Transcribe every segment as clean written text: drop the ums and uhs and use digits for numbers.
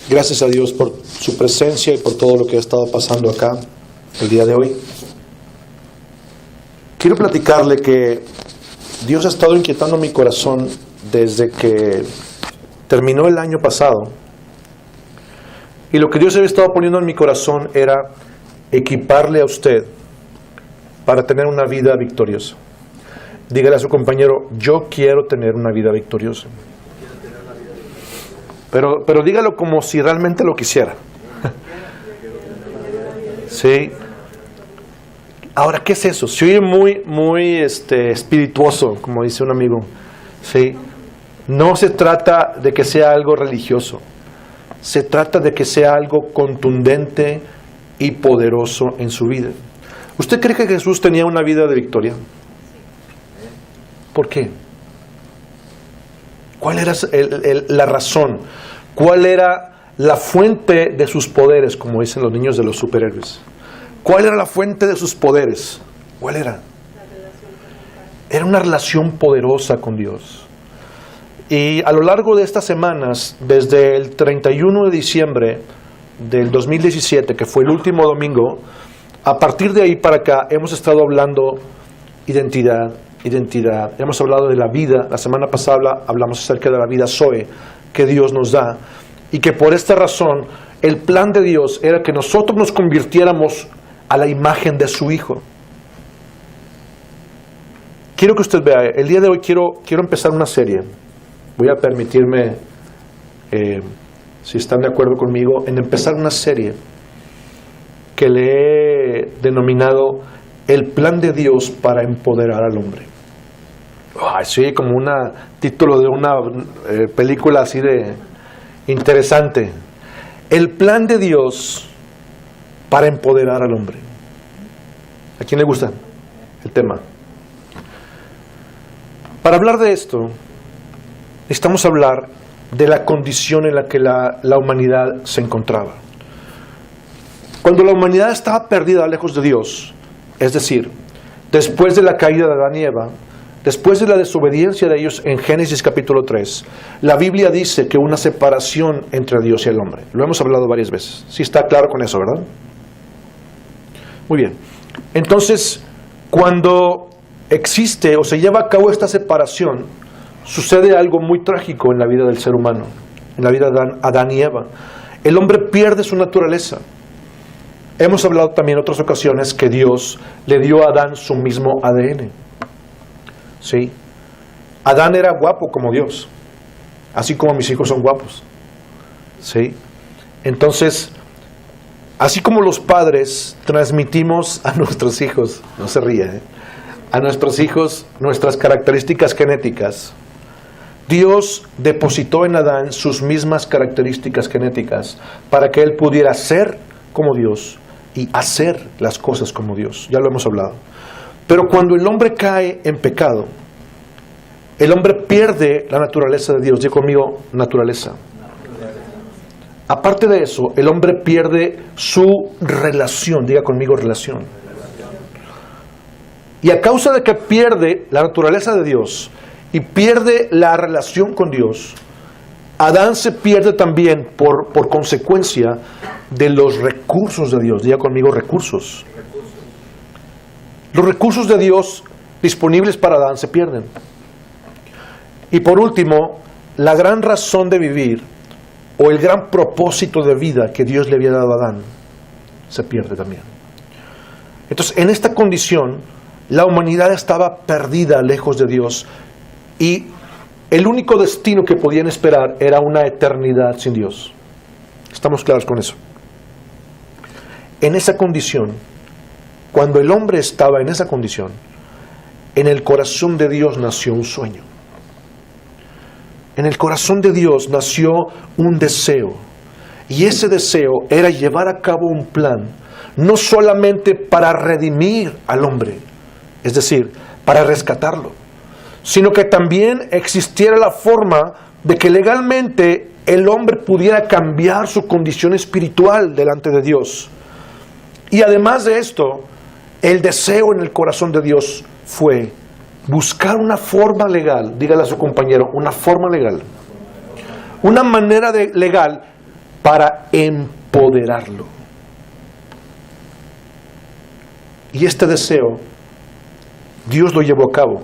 Gracias a Dios por su presencia y por todo lo que ha estado pasando acá el día de hoy. Quiero platicarle que Dios ha estado inquietando mi corazón desde que terminó el año pasado. Y lo que Dios había estado poniendo en mi corazón era equiparle a usted para tener una vida victoriosa. Dígale a su compañero, yo quiero tener una vida victoriosa. Pero dígalo como si realmente lo quisiera. Sí. Ahora, ¿qué es eso? Se oye muy espirituoso, como dice un amigo. Sí. No se trata de que sea algo religioso. Se trata de que sea algo contundente y poderoso en su vida. ¿Usted cree que Jesús tenía una vida de victoria? ¿Por qué? ¿Cuál era la razón? ¿Cuál era la fuente de sus poderes, como dicen los niños de los superhéroes? ¿Cuál era la fuente de sus poderes? ¿Cuál era? Era una relación poderosa con Dios. Y a lo largo de estas semanas, desde el 31 de diciembre del 2017, que fue el último domingo, a partir de ahí para acá hemos estado hablando identidad. Hemos hablado de la vida. La semana pasada hablamos acerca de la vida Zoe que Dios nos da, y que por esta razón el plan de Dios era que nosotros nos convirtiéramos a la imagen de su Hijo. Quiero que usted vea, el día de hoy quiero empezar una serie. Voy a permitirme, si están de acuerdo conmigo, en empezar una serie que le he denominado El plan de Dios para empoderar al hombre. Ay, sí, como un título de una película así de interesante. El plan de Dios para empoderar al hombre. ¿A quién le gusta el tema? Para hablar de esto, necesitamos hablar de la condición en la que la humanidad se encontraba. Cuando la humanidad estaba perdida lejos de Dios, es decir, después de la caída de Adán y Eva, después de la desobediencia de ellos en Génesis capítulo 3, la Biblia dice que una separación entre Dios y el hombre. Lo hemos hablado varias veces. Sí está claro con eso, ¿verdad? Muy bien. Entonces, cuando existe o se lleva a cabo esta separación, sucede algo muy trágico en la vida del ser humano, en la vida de Adán y Eva. El hombre pierde su naturaleza. Hemos hablado también en otras ocasiones que Dios le dio a Adán su mismo ADN. ¿Sí? Adán era guapo como Dios, así como mis hijos son guapos. ¿Sí? Entonces, así como los padres transmitimos a nuestros hijos, no se ríe, a nuestros hijos nuestras características genéticas, Dios depositó en Adán sus mismas características genéticas para que él pudiera ser como Dios y hacer las cosas como Dios. Ya lo hemos hablado. Pero cuando el hombre cae en pecado, el hombre pierde la naturaleza de Dios. Diga conmigo, naturaleza. Aparte de eso, el hombre pierde su relación. Diga conmigo, relación. Y a causa de que pierde la naturaleza de Dios y pierde la relación con Dios, Adán se pierde también por consecuencia de los recursos de Dios. Diga conmigo, recursos. Los recursos de Dios disponibles para Adán se pierden. Y por último, la gran razón de vivir o el gran propósito de vida que Dios le había dado a Adán se pierde también. Entonces, en esta condición, la humanidad estaba perdida lejos de Dios y el único destino que podían esperar era una eternidad sin Dios. ¿Estamos claros con eso? En esa condición, cuando el hombre estaba en esa condición, en el corazón de Dios nació un sueño. En el corazón de Dios nació un deseo. Y ese deseo era llevar a cabo un plan, no solamente para redimir al hombre, es decir, para rescatarlo, sino que también existiera la forma de que legalmente el hombre pudiera cambiar su condición espiritual delante de Dios. Y además de esto, el deseo en el corazón de Dios fue buscar una forma legal, dígale a su compañero, una forma legal, una manera legal para empoderarlo. Y este deseo, Dios lo llevó a cabo.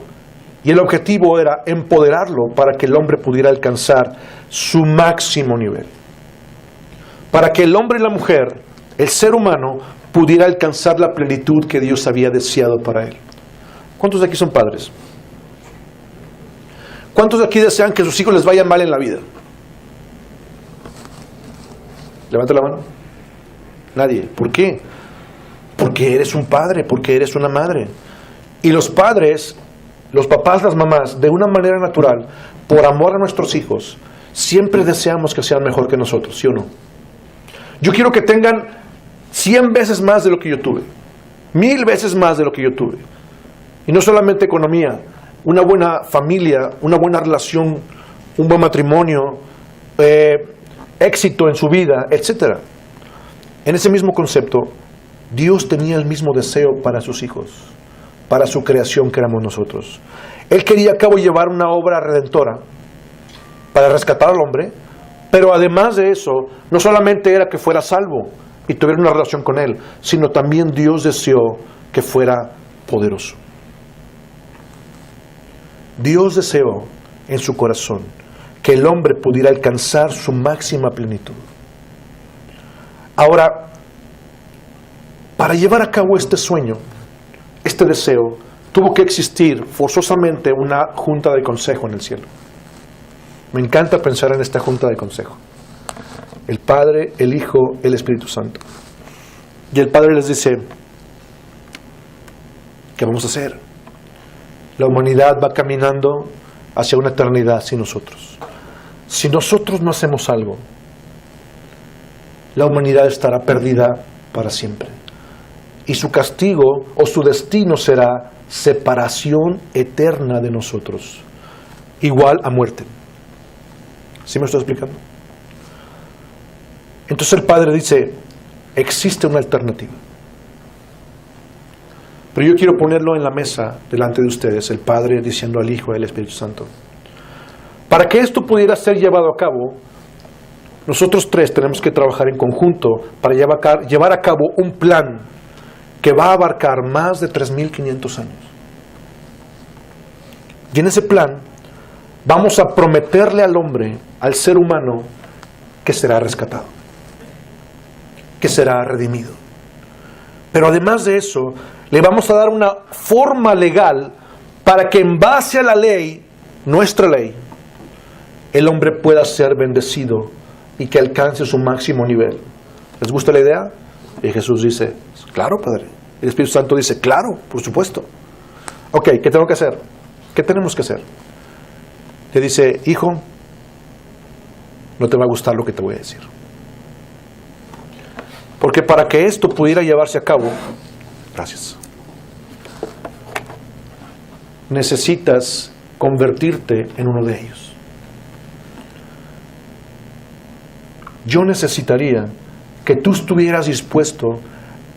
Y el objetivo era empoderarlo para que el hombre pudiera alcanzar su máximo nivel. Para que el hombre y la mujer, el ser humano, pudiera alcanzar la plenitud que Dios había deseado para él. ¿Cuántos de aquí son padres? ¿Cuántos de aquí desean que a sus hijos les vaya mal en la vida? Levanta la mano. Nadie. ¿Por qué? Porque eres un padre, porque eres una madre. Y los padres, los papás, las mamás, de una manera natural, por amor a nuestros hijos, siempre deseamos que sean mejor que nosotros, ¿sí o no? Yo quiero que tengan 100 veces más de lo que yo tuve, 1000 veces más de lo que yo tuve. Y no solamente economía, una buena familia, una buena relación, un buen matrimonio, éxito en su vida, etc. En ese mismo concepto, Dios tenía el mismo deseo para sus hijos, para su creación que éramos nosotros. Él quería a cabo llevar una obra redentora para rescatar al hombre, pero además de eso, no solamente era que fuera salvo y tuviera una relación con Él, sino también Dios deseó que fuera poderoso. Dios deseó en su corazón que el hombre pudiera alcanzar su máxima plenitud. Ahora, para llevar a cabo este sueño, este deseo, tuvo que existir forzosamente una junta de consejo en el cielo. Me encanta pensar en esta junta de consejo. El Padre, el Hijo, el Espíritu Santo. Y el Padre les dice, ¿qué vamos a hacer? La humanidad va caminando hacia una eternidad sin nosotros. Si nosotros no hacemos algo, la humanidad estará perdida para siempre. Y su castigo o su destino será separación eterna de nosotros, igual a muerte. ¿Sí me estoy explicando? Entonces el Padre dice, existe una alternativa. Pero yo quiero ponerlo en la mesa delante de ustedes, el Padre diciendo al Hijo y al Espíritu Santo. Para que esto pudiera ser llevado a cabo, nosotros tres tenemos que trabajar en conjunto para llevar a cabo un plan que va a abarcar más de 3.500 años. Y en ese plan vamos a prometerle al hombre, al ser humano, que será rescatado, que será redimido. Pero además de eso, le vamos a dar una forma legal para que en base a la ley, nuestra ley, el hombre pueda ser bendecido y que alcance su máximo nivel. ¿Les gusta la idea? Y Jesús dice, claro, Padre. El Espíritu Santo dice, claro, por supuesto. Ok, ¿qué tengo que hacer? ¿Qué tenemos que hacer? Te dice, hijo, no te va a gustar lo que te voy a decir. Porque para que esto pudiera llevarse a cabo, gracias, necesitas convertirte en uno de ellos. Yo necesitaría que tú estuvieras dispuesto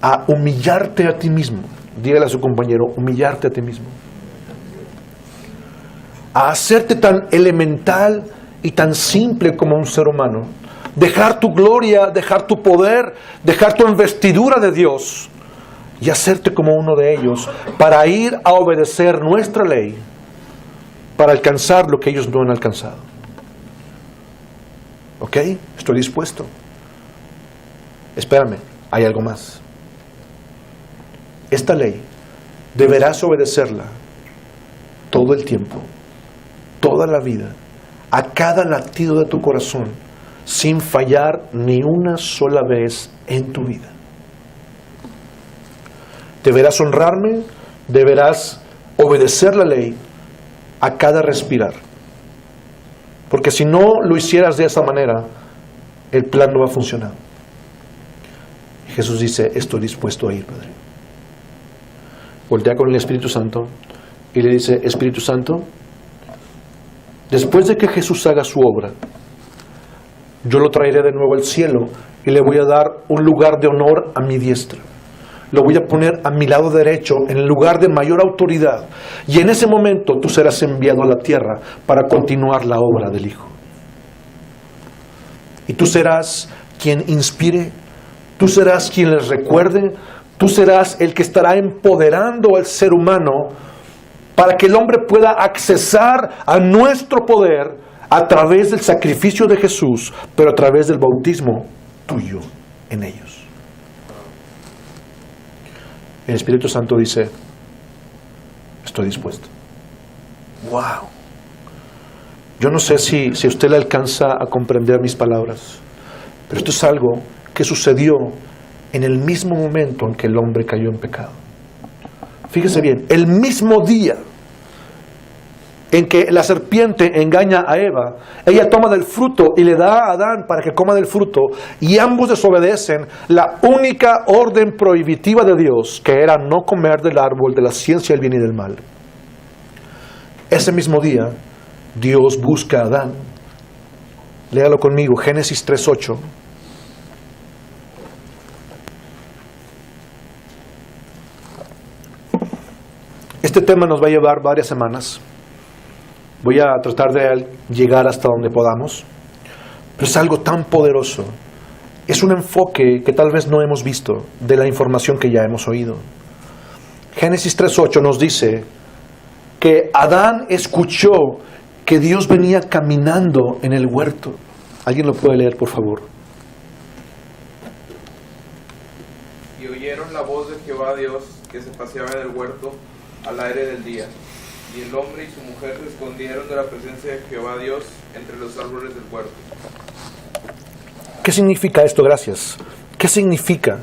a humillarte a ti mismo. Dígale a su compañero, humillarte a ti mismo. A hacerte tan elemental y tan simple como un ser humano. Dejar tu gloria, dejar tu poder, dejar tu investidura de Dios y hacerte como uno de ellos para ir a obedecer nuestra ley, para alcanzar lo que ellos no han alcanzado. ¿Ok? Estoy dispuesto. Espérame, hay algo más. Esta ley deberás obedecerla todo el tiempo, toda la vida, a cada latido de tu corazón, sin fallar ni una sola vez en tu vida. Deberás honrarme, deberás obedecer la ley a cada respirar. Porque si no lo hicieras de esa manera, el plan no va a funcionar. Y Jesús dice, estoy dispuesto a ir, Padre. Voltea con el Espíritu Santo y le dice, Espíritu Santo, después de que Jesús haga su obra, yo lo traeré de nuevo al cielo y le voy a dar un lugar de honor a mi diestra. Lo voy a poner a mi lado derecho en el lugar de mayor autoridad. Y en ese momento tú serás enviado a la tierra para continuar la obra del Hijo. Y tú serás quien inspire, tú serás quien les recuerde, tú serás el que estará empoderando al ser humano para que el hombre pueda accesar a nuestro poder a través del sacrificio de Jesús, pero a través del bautismo tuyo en ellos. El Espíritu Santo dice, estoy dispuesto. ¡Wow! Yo no sé si usted le alcanza a comprender mis palabras, pero esto es algo que sucedió en el mismo momento en que el hombre cayó en pecado. Fíjese bien, el mismo día en que la serpiente engaña a Eva, ella toma del fruto y le da a Adán para que coma del fruto, y ambos desobedecen la única orden prohibitiva de Dios, que era no comer del árbol de la ciencia del bien y del mal. Ese mismo día, Dios busca a Adán. Léalo conmigo, Génesis 3:8. Este tema nos va a llevar varias semanas. Voy a tratar de llegar hasta donde podamos, pero es algo tan poderoso. Es un enfoque que tal vez no hemos visto de la información que ya hemos oído. Génesis 3:8 nos dice que Adán escuchó que Dios venía caminando en el huerto. ¿Alguien lo puede leer, por favor? Y oyeron la voz de Jehová Dios que se paseaba en el huerto al aire del día. Y el hombre y su mujer se escondieron de la presencia de Jehová Dios entre los árboles del huerto. ¿Qué significa esto? Gracias. ¿Qué significa?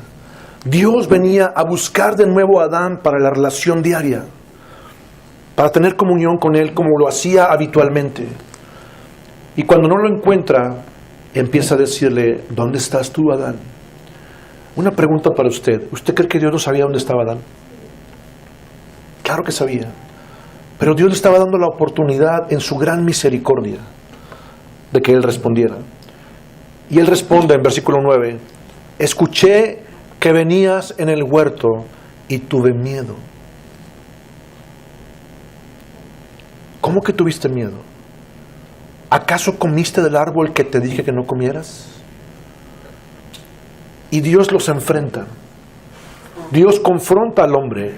Dios venía a buscar de nuevo a Adán para la relación diaria, para tener comunión con él como lo hacía habitualmente. Y cuando no lo encuentra, empieza a decirle, ¿dónde estás tú, Adán? Una pregunta para usted. ¿Usted cree que Dios no sabía dónde estaba Adán? Claro que sabía. Pero Dios le estaba dando la oportunidad en su gran misericordia de que él respondiera. Y él responde en versículo 9, escuché que venías en el huerto y tuve miedo. ¿Cómo que tuviste miedo? ¿Acaso comiste del árbol que te dije que no comieras? Y Dios los enfrenta. Dios confronta al hombre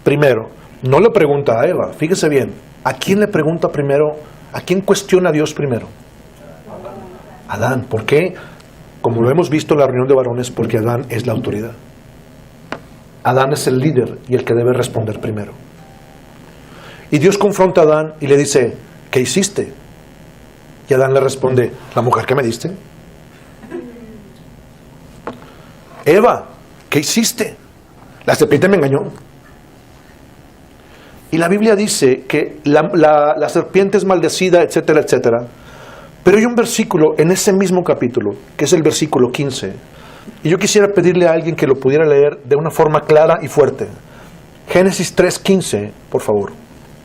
primero. No le pregunta a Eva, fíjese bien. ¿A quién le pregunta primero? ¿A quién cuestiona a Dios primero? Adán. ¿Por qué? Como lo hemos visto en la reunión de varones, porque Adán es la autoridad. Adán es el líder y el que debe responder primero. Y Dios confronta a Adán y le dice, ¿qué hiciste? Y Adán le responde, ¿la mujer que me diste? Eva, ¿qué hiciste? La serpiente me engañó. Y la Biblia dice que la serpiente es maldecida, etcétera, etcétera. Pero hay un versículo en ese mismo capítulo, que es el versículo 15. Y yo quisiera pedirle a alguien que lo pudiera leer de una forma clara y fuerte. Génesis 3:15, por favor.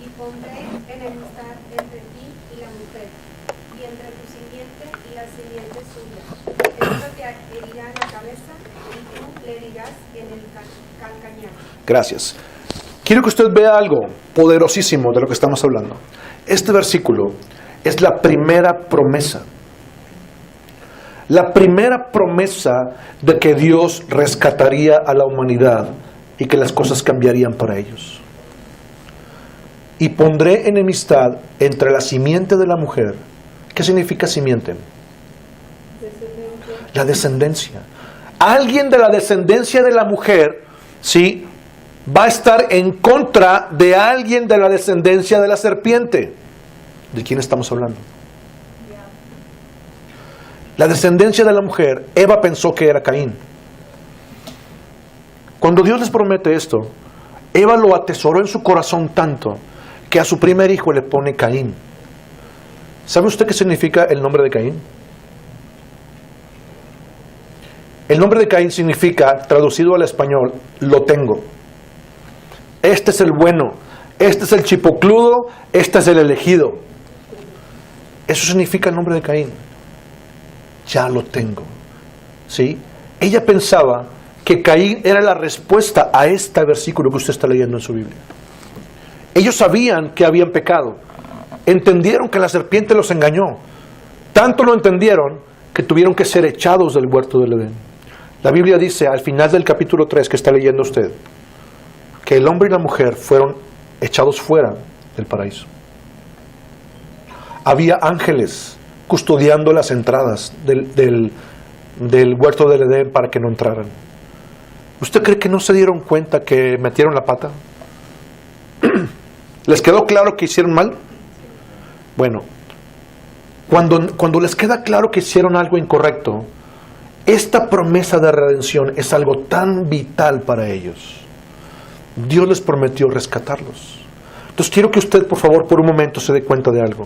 Y pondré enemistad entre ti y la mujer, y entre tu simiente y la simiente suya. Esta te herirá en la cabeza, y tú le herirás en el calcañar. Gracias. Quiero que usted vea algo poderosísimo de lo que estamos hablando. Este versículo es la primera promesa. La primera promesa de que Dios rescataría a la humanidad y que las cosas cambiarían para ellos. Y pondré enemistad entre la simiente de la mujer. ¿Qué significa simiente? La descendencia. Alguien de la descendencia de la mujer, ¿sí?, va a estar en contra de alguien de la descendencia de la serpiente. ¿De quién estamos hablando? La descendencia de la mujer, Eva pensó que era Caín. Cuando Dios les promete esto, Eva lo atesoró en su corazón tanto que a su primer hijo le pone Caín. ¿Sabe usted qué significa el nombre de Caín? El nombre de Caín significa, traducido al español, lo tengo. Este es el bueno, este es el chipocludo, este es el elegido. Eso significa el nombre de Caín. Ya lo tengo. ¿Sí? Ella pensaba que Caín era la respuesta a este versículo que usted está leyendo en su Biblia. Ellos sabían que habían pecado. Entendieron que la serpiente los engañó. Tanto lo entendieron que tuvieron que ser echados del huerto del Edén. La Biblia dice al final del capítulo 3 que está leyendo usted, que el hombre y la mujer fueron echados fuera del paraíso. Había ángeles custodiando las entradas del huerto del Edén para que no entraran. ¿Usted cree que no se dieron cuenta que metieron la pata? ¿Les quedó claro que hicieron mal? Bueno, cuando les queda claro que hicieron algo incorrecto, esta promesa de redención es algo tan vital para ellos. Dios les prometió rescatarlos. Entonces quiero que usted, por favor, por un momento se dé cuenta de algo.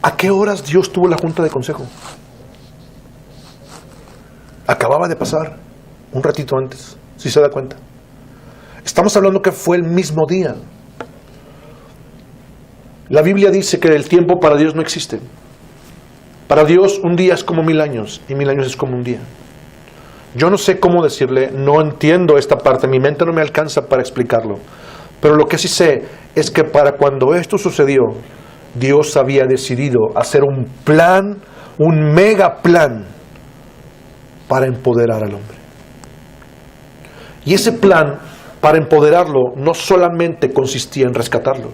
¿A qué horas Dios tuvo la junta de consejo? Acababa de pasar un ratito antes, si se da cuenta. Estamos hablando que fue el mismo día. La Biblia dice que el tiempo para Dios no existe. Para Dios un día es como 1000 años y 1000 años es como un día. Yo no sé cómo decirle, no entiendo esta parte, mi mente no me alcanza para explicarlo. Pero lo que sí sé es que para cuando esto sucedió, Dios había decidido hacer un plan, un mega plan para empoderar al hombre. Y ese plan para empoderarlo no solamente consistía en rescatarlo,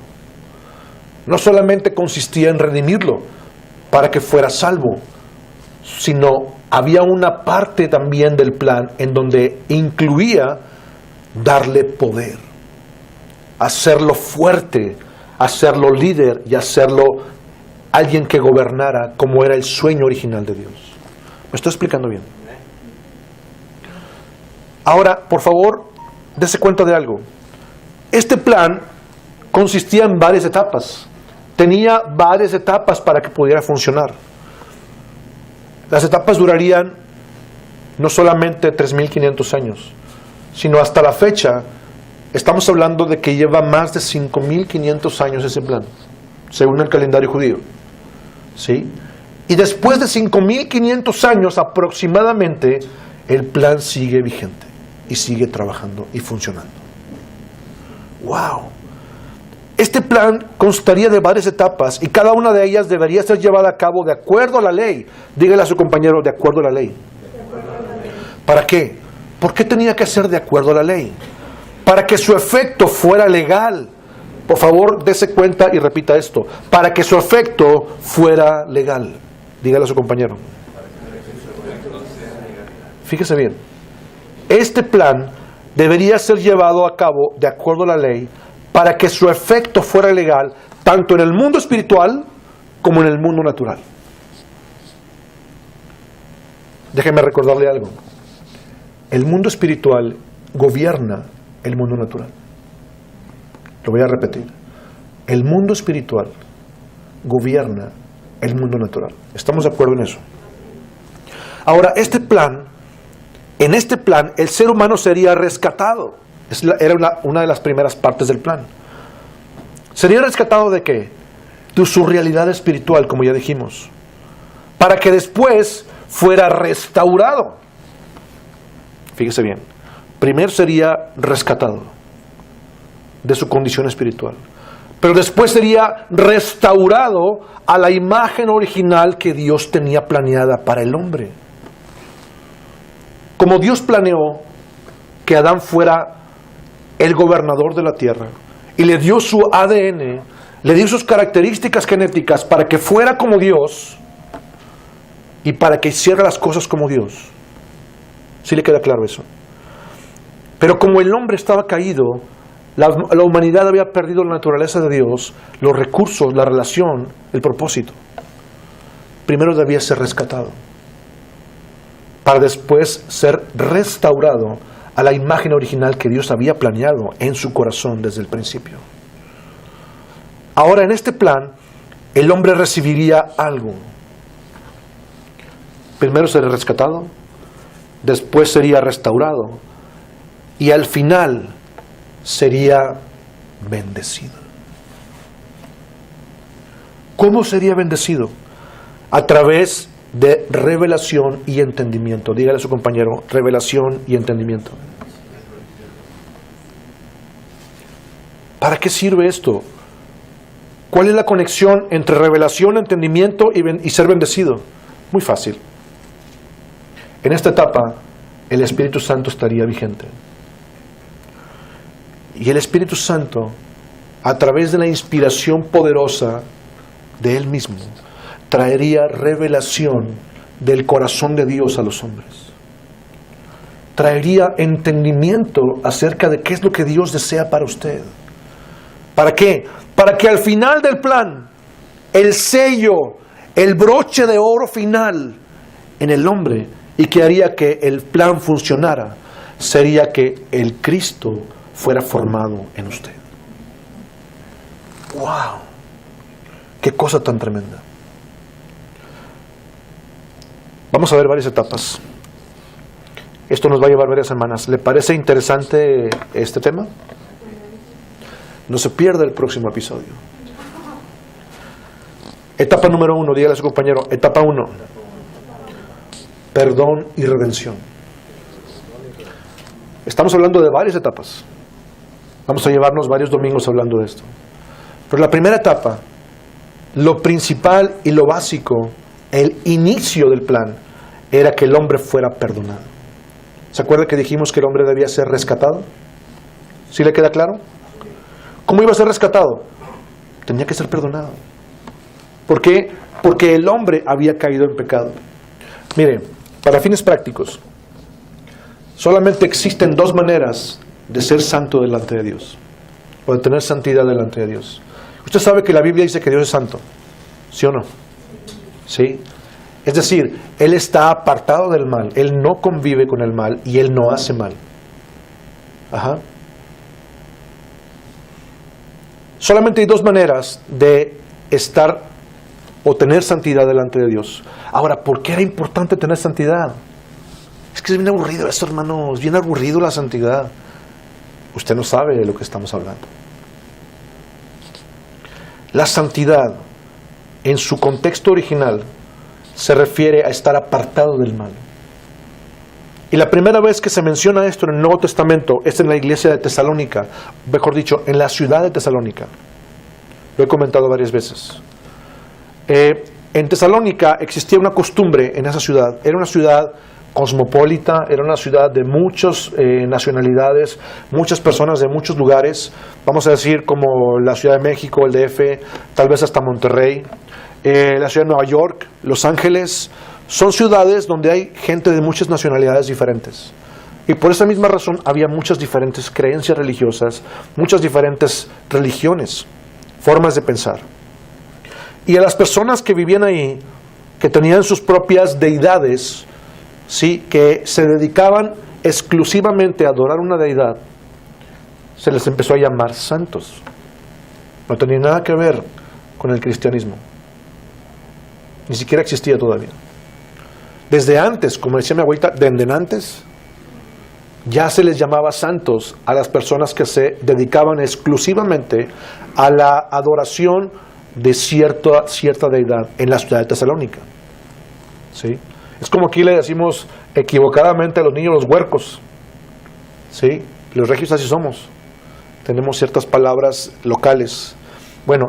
no solamente consistía en redimirlo para que fuera salvo, sino había una parte también del plan en donde incluía darle poder, hacerlo fuerte, hacerlo líder y hacerlo alguien que gobernara como era el sueño original de Dios. ¿Me estoy explicando bien? Ahora, por favor, dése cuenta de algo. Este plan consistía en varias etapas. Tenía varias etapas para que pudiera funcionar. Las etapas durarían no solamente 3.500 años, sino hasta la fecha, estamos hablando de que lleva más de 5.500 años ese plan, según el calendario judío. ¿Sí? Y después de 5.500 años aproximadamente, el plan sigue vigente y sigue trabajando y funcionando. ¡Wow! Este plan constaría de varias etapas y cada una de ellas debería ser llevada a cabo de acuerdo a la ley. Dígale a su compañero, de acuerdo a la ley. ¿Para qué? ¿Por qué tenía que ser de acuerdo a la ley? Para que su efecto fuera legal. Por favor, dése cuenta y repita esto. Para que su efecto fuera legal. Dígale a su compañero. Fíjese bien. Este plan debería ser llevado a cabo de acuerdo a la ley para que su efecto fuera legal tanto en el mundo espiritual como en el mundo natural. Déjeme recordarle algo. El mundo espiritual gobierna el mundo natural. Lo voy a repetir. El mundo espiritual gobierna el mundo natural. ¿Estamos de acuerdo en eso? Ahora, en este plan, el ser humano sería rescatado. Era una de las primeras partes del plan. ¿Sería rescatado de qué? De su realidad espiritual, como ya dijimos. Para que después fuera restaurado. Fíjese bien. Primero sería rescatado de su condición espiritual. Pero después sería restaurado a la imagen original que Dios tenía planeada para el hombre. Como Dios planeó que Adán fuera el gobernador de la tierra y le dio su ADN, le dio sus características genéticas para que fuera como Dios y para que hiciera las cosas como Dios. ¿Sí le queda claro eso? Pero como el hombre estaba caído, la humanidad había perdido la naturaleza de Dios, los recursos, la relación, el propósito. Primero debía ser rescatado, para después ser restaurado a la imagen original que Dios había planeado en su corazón desde el principio. Ahora, en este plan, el hombre recibiría algo. Primero sería rescatado, después sería restaurado y al final sería bendecido. ¿Cómo sería bendecido? A través de revelación y entendimiento. Dígale a su compañero, revelación y entendimiento. ¿Para qué sirve esto? ¿Cuál es la conexión entre revelación, entendimiento y ser bendecido? Muy fácil. En esta etapa, el Espíritu Santo estaría vigente. Y el Espíritu Santo, a través de la inspiración poderosa de Él mismo, traería revelación del corazón de Dios a los hombres. Traería entendimiento acerca de qué es lo que Dios desea para usted. ¿Para qué? Para que al final del plan, el sello, el broche de oro final en el hombre, y que haría que el plan funcionara, sería que el Cristo fuera formado en usted. ¡Wow! ¡Qué cosa tan tremenda! Vamos a ver varias etapas. Esto nos va a llevar varias semanas. ¿Le parece interesante este tema? No se pierda el próximo episodio. Etapa número 1, dígale a su compañero, etapa 1. Perdón y redención. Estamos hablando de varias etapas. Vamos a llevarnos varios domingos hablando de esto. Pero la primera etapa, lo principal y lo básico, el inicio del plan, era que el hombre fuera perdonado. ¿Se acuerda que dijimos que el hombre debía ser rescatado? ¿Sí le queda claro? ¿Cómo iba a ser rescatado? Tenía que ser perdonado. ¿Por qué? Porque el hombre había caído en pecado. Mire, para fines prácticos, solamente existen dos maneras de ser santo delante de Dios, o de tener santidad delante de Dios. Usted sabe que la Biblia dice que Dios es santo, ¿sí o no? ¿Sí? Es decir, Él está apartado del mal, Él no convive con el mal y Él no hace mal. Ajá. Solamente hay dos maneras de estar o tener santidad delante de Dios. Ahora, ¿por qué era importante tener santidad? Es que es bien aburrido eso, hermano, es bien aburrido la santidad. Usted no sabe de lo que estamos hablando. La santidad, en su contexto original, se refiere a estar apartado del mal. Y la primera vez que se menciona esto en el Nuevo Testamento es en la iglesia de Tesalónica, mejor dicho, en la ciudad de Tesalónica. Lo he comentado varias veces. En Tesalónica existía una costumbre en esa ciudad. Era una ciudad cosmopolita, era una ciudad de muchas nacionalidades, muchas personas de muchos lugares, vamos a decir como la Ciudad de México, el DF, tal vez hasta Monterrey, la ciudad de Nueva York, Los Ángeles. Son ciudades donde hay gente de muchas nacionalidades diferentes. Y por esa misma razón había muchas diferentes creencias religiosas, muchas diferentes religiones, formas de pensar. Y a las personas que vivían ahí, que tenían sus propias deidades, ¿sí?, que se dedicaban exclusivamente a adorar una deidad, se les empezó a llamar santos. No tenía nada que ver con el cristianismo. Ni siquiera existía todavía. Desde antes, como decía mi abuelita, desde antes, ya se les llamaba santos a las personas que se dedicaban exclusivamente a la adoración de cierta deidad en la ciudad de Tesalónica. ¿Sí? Es como aquí le decimos equivocadamente a los niños los huercos. ¿Sí? Los regios así somos. Tenemos ciertas palabras locales. Bueno,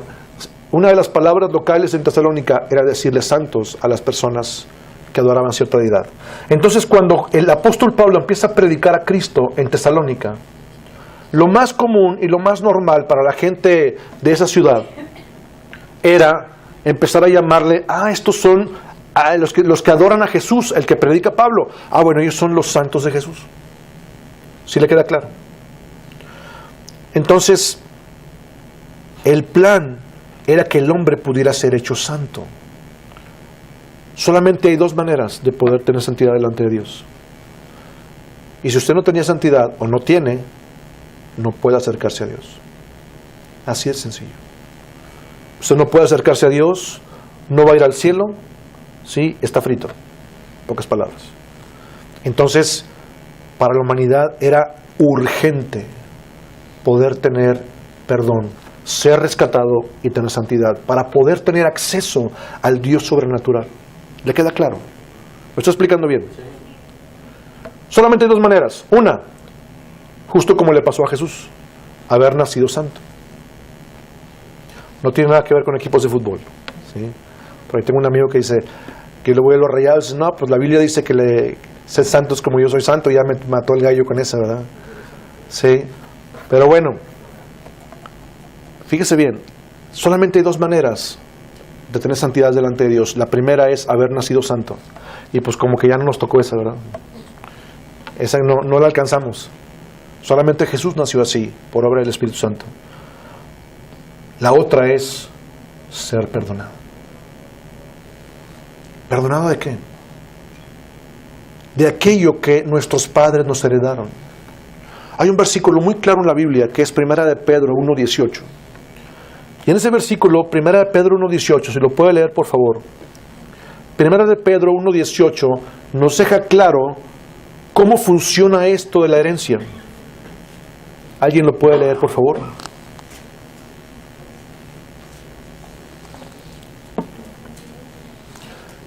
una de las palabras locales en Tesalónica era decirle santos a las personas que adoraban cierta deidad. Entonces, cuando el apóstol Pablo empieza a predicar a Cristo en Tesalónica, lo más común y lo más normal para la gente de esa ciudad era empezar a llamarle, estos son los que adoran a Jesús, el que predica Pablo. Bueno, ellos son los santos de Jesús. ¿Sí le queda claro? Entonces, el plan era que el hombre pudiera ser hecho santo. Solamente hay dos maneras de poder tener santidad delante de Dios. Y si usted no tenía santidad o no tiene, no puede acercarse a Dios. Así es sencillo. Usted no puede acercarse a Dios, no va a ir al cielo, ¿sí? Está frito. Pocas palabras. Entonces, para la humanidad era urgente poder tener perdón, ser rescatado y tener santidad, para poder tener acceso al Dios sobrenatural. ¿Le queda claro? ¿Me estoy explicando bien? Sí. Solamente hay dos maneras. Una, justo como le pasó a Jesús, haber nacido santo. No tiene nada que ver con equipos de fútbol. ¿Sí? Por ahí tengo un amigo que dice, que le voy a los Rayados. Dice, no, pues la Biblia dice que sed santos como yo soy santo. Ya me mató el gallo con esa, ¿verdad? Sí, pero bueno, fíjese bien, solamente hay dos maneras de tener santidad delante de Dios. La primera es haber nacido santo, y pues como que ya no nos tocó esa, ¿verdad? Esa no la alcanzamos. Solamente Jesús nació así, por obra del Espíritu Santo. La otra es ser perdonado. ¿Perdonado de qué? De aquello que nuestros padres nos heredaron. Hay un versículo muy claro en la Biblia que es 1 de Pedro 1:18. Y en ese versículo, 1 de Pedro 1:18, si lo puede leer por favor. 1 de Pedro 1:18 nos deja claro cómo funciona esto de la herencia. ¿Alguien lo puede leer por favor?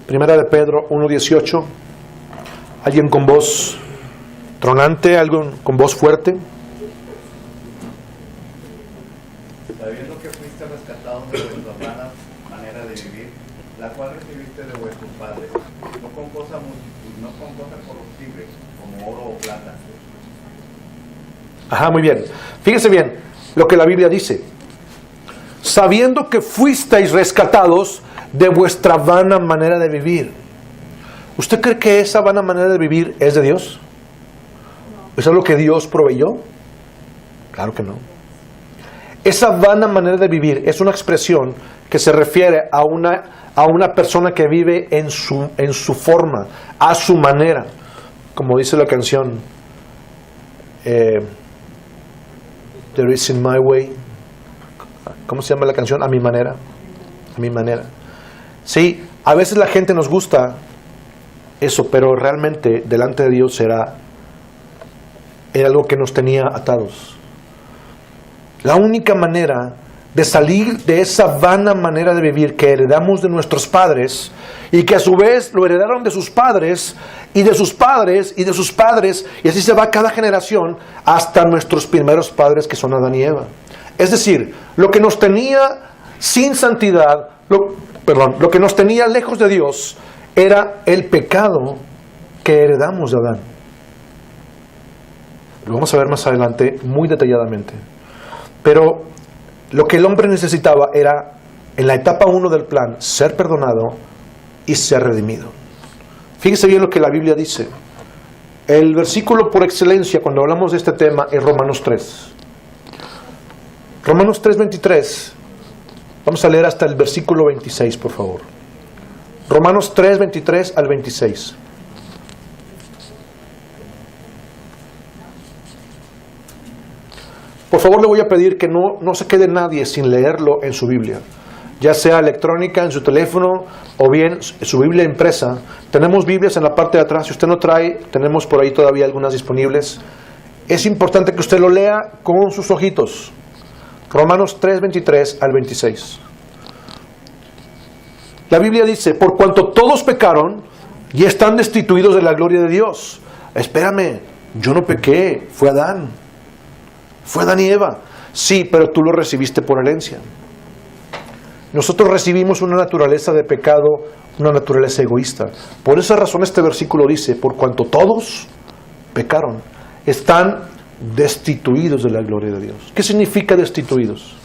Primera de Pedro 1:18. ¿Alguien con voz tronante? ¿Alguien con voz fuerte? Sabiendo que fuiste rescatados de vuestra vana manera de vivir, la cual recibiste de vuestros padres, no con cosa corruptible, como oro o plata. Ajá, muy bien. Fíjese bien lo que la Biblia dice. Sabiendo que fuisteis rescatados de vuestra vana manera de vivir. ¿Usted cree que esa vana manera de vivir es de Dios? ¿Eso es lo que Dios proveyó? Claro que no. Esa vana manera de vivir es una expresión que se refiere a una persona que vive en su forma, a su manera. Como dice la canción, There is in my way. ¿Cómo se llama la canción? A mi manera. A mi manera. Sí, a veces la gente nos gusta eso, pero realmente delante de Dios era algo que nos tenía atados. La única manera de salir de esa vana manera de vivir que heredamos de nuestros padres, y que a su vez lo heredaron de sus padres, y de sus padres, y de sus padres, y así se va cada generación hasta nuestros primeros padres, que son Adán y Eva. Es decir, lo que nos tenía sin santidad, lo que nos tenía lejos de Dios, era el pecado que heredamos de Adán. Lo vamos a ver más adelante muy detalladamente. Pero lo que el hombre necesitaba era, en la etapa 1 del plan, ser perdonado y ser redimido. Fíjese bien lo que la Biblia dice. El versículo por excelencia cuando hablamos de este tema es Romanos 3. Romanos 3:23. Vamos a leer hasta el versículo 26, por favor. Romanos 3:23 al 26. Por favor, le voy a pedir que no se quede nadie sin leerlo en su Biblia, ya sea electrónica, en su teléfono, o bien su Biblia impresa. Tenemos Biblias en la parte de atrás. Si usted no trae, tenemos por ahí todavía algunas disponibles. Es importante que usted lo lea con sus ojitos. Romanos 3:23 al 26. La Biblia dice: por cuanto todos pecaron y están destituidos de la gloria de Dios. Espérame, yo no pequé, fue Adán y Eva. Sí, pero tú lo recibiste por herencia. Nosotros recibimos una naturaleza de pecado, una naturaleza egoísta. Por esa razón este versículo dice: por cuanto todos pecaron, están destituidos de la gloria de Dios. ¿Qué significa destituidos?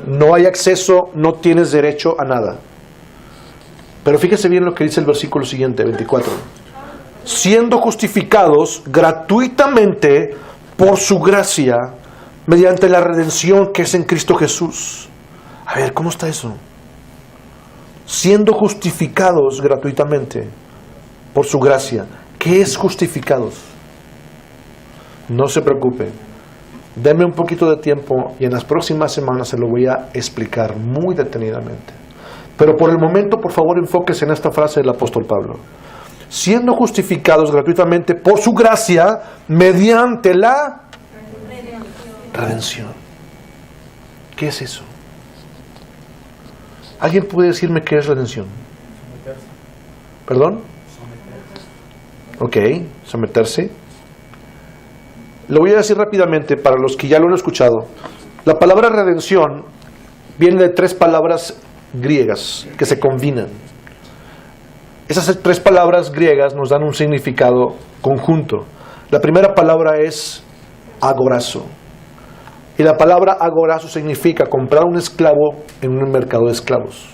No hay acceso, no tienes derecho a nada. Pero fíjese bien lo que dice el versículo siguiente, 24. Siendo justificados gratuitamente por su gracia, mediante la redención que es en Cristo Jesús. A ver, ¿cómo está eso? Siendo justificados gratuitamente por su gracia. ¿Qué es justificados? No se preocupe. Deme un poquito de tiempo y en las próximas semanas se lo voy a explicar muy detenidamente. Pero por el momento, por favor, enfóquese en esta frase del apóstol Pablo. Siendo justificados gratuitamente por su gracia, mediante la redención. ¿Qué es eso? ¿Alguien puede decirme qué es redención? ¿Perdón? Ok, someterse. Lo voy a decir rápidamente para los que ya lo han escuchado. La palabra redención viene de 3 palabras griegas que se combinan. Esas 3 palabras griegas nos dan un significado conjunto. La primera palabra es agorazo. Y la palabra agorazo significa comprar un esclavo en un mercado de esclavos.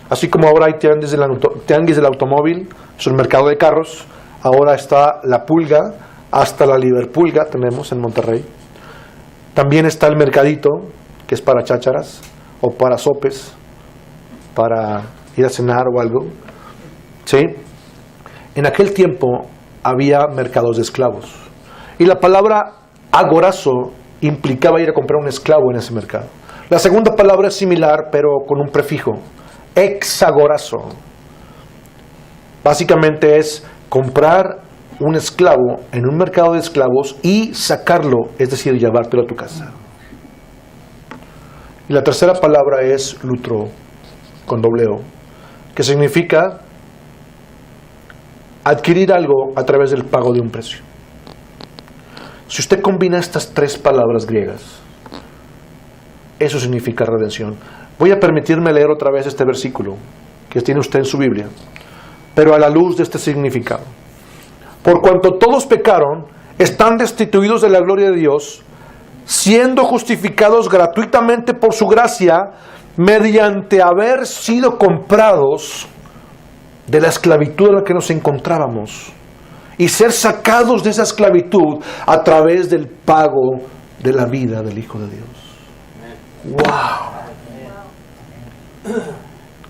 Así como ahora hay tianguis del automóvil, es un mercado de carros, ahora está la pulga, hasta la Liverpulga tenemos en Monterrey. También está el mercadito, que es para chácharas, o para sopes, para ir a cenar o algo. ¿Sí? En aquel tiempo había mercados de esclavos. Y la palabra agorazo implicaba ir a comprar un esclavo en ese mercado. La segunda palabra es similar, pero con un prefijo. Exagorazo. Básicamente es comprar un esclavo en un mercado de esclavos y sacarlo, es decir, llevártelo a tu casa. Y la tercera palabra es lutro, con doble O, que significa adquirir algo a través del pago de un precio. Si usted combina estas 3 palabras griegas, eso significa redención. Voy a permitirme leer otra vez este versículo que tiene usted en su Biblia, pero a la luz de este significado. Por cuanto todos pecaron, están destituidos de la gloria de Dios, siendo justificados gratuitamente por su gracia, mediante haber sido comprados de la esclavitud en la que nos encontrábamos, y ser sacados de esa esclavitud a través del pago de la vida del Hijo de Dios. ¡Wow!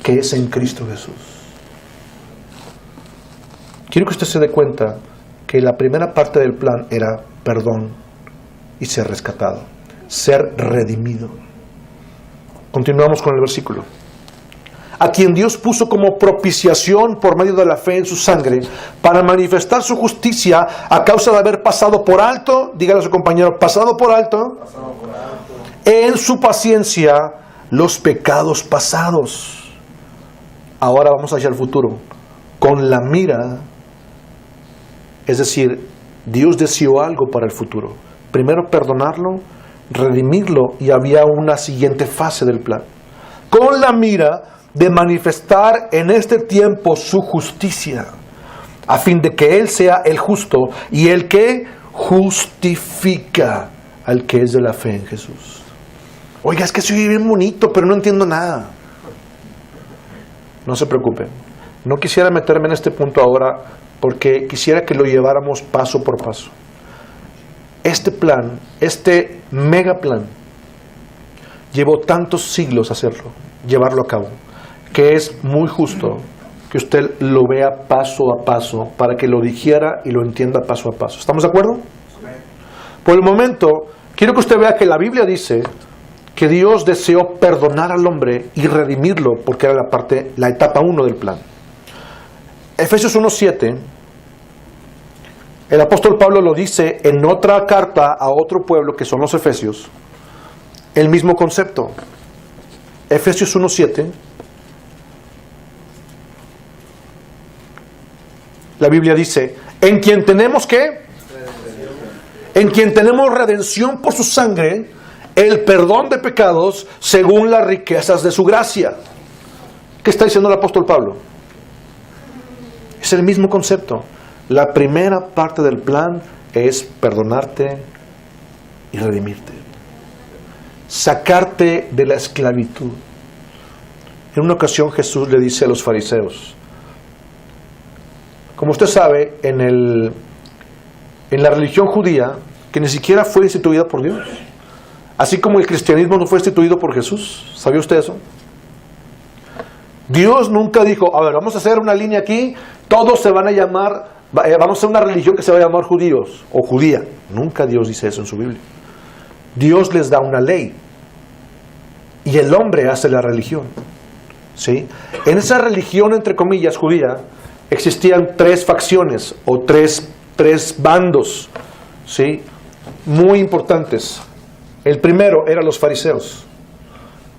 Que es en Cristo Jesús. Quiero que usted se dé cuenta que la primera parte del plan era perdón y ser rescatado, ser redimido. Continuamos con el versículo. A quien Dios puso como propiciación por medio de la fe en su sangre, para manifestar su justicia a causa de haber pasado por alto, dígale a su compañero, pasado por alto, en su paciencia los pecados pasados. Ahora vamos hacia el futuro, con la mira, es decir, Dios deseó algo para el futuro. Primero perdonarlo, redimirlo, y había una siguiente fase del plan. Con la mira de manifestar en este tiempo su justicia, a fin de que Él sea el justo y el que justifica al que es de la fe en Jesús. Oiga, es que soy bien bonito, pero no entiendo nada. No se preocupe. No quisiera meterme en este punto ahora, porque quisiera que lo lleváramos paso por paso. Este plan, este mega plan, llevó tantos siglos hacerlo, llevarlo a cabo, que es muy justo que usted lo vea paso a paso para que lo digiera y lo entienda paso a paso. ¿Estamos de acuerdo? Por el momento, quiero que usted vea que la Biblia dice que Dios deseó perdonar al hombre y redimirlo, porque era la etapa 1 del plan. Efesios 1:7, el apóstol Pablo lo dice en otra carta a otro pueblo que son los efesios, el mismo concepto. Efesios 1:7, la Biblia dice, en quien tenemos ¿qué? En quien tenemos redención por su sangre, el perdón de pecados según las riquezas de su gracia. ¿Qué está diciendo el apóstol Pablo? Es el mismo concepto. La primera parte del plan es perdonarte y redimirte, sacarte de la esclavitud. En una ocasión Jesús le dice a los fariseos, como usted sabe, en la religión judía, que ni siquiera fue instituida por Dios, así como el cristianismo no fue instituido por Jesús. ¿Sabía usted eso? Dios nunca dijo, a ver, vamos a hacer una línea aquí, todos se van a llamar, vamos a hacer una religión que se va a llamar judíos o judía. Nunca Dios dice eso en su Biblia. Dios les da una ley y el hombre hace la religión. ¿Sí? En esa religión, entre comillas, judía, existían 3 facciones o tres bandos, ¿sí? Muy importantes. El primero era los fariseos,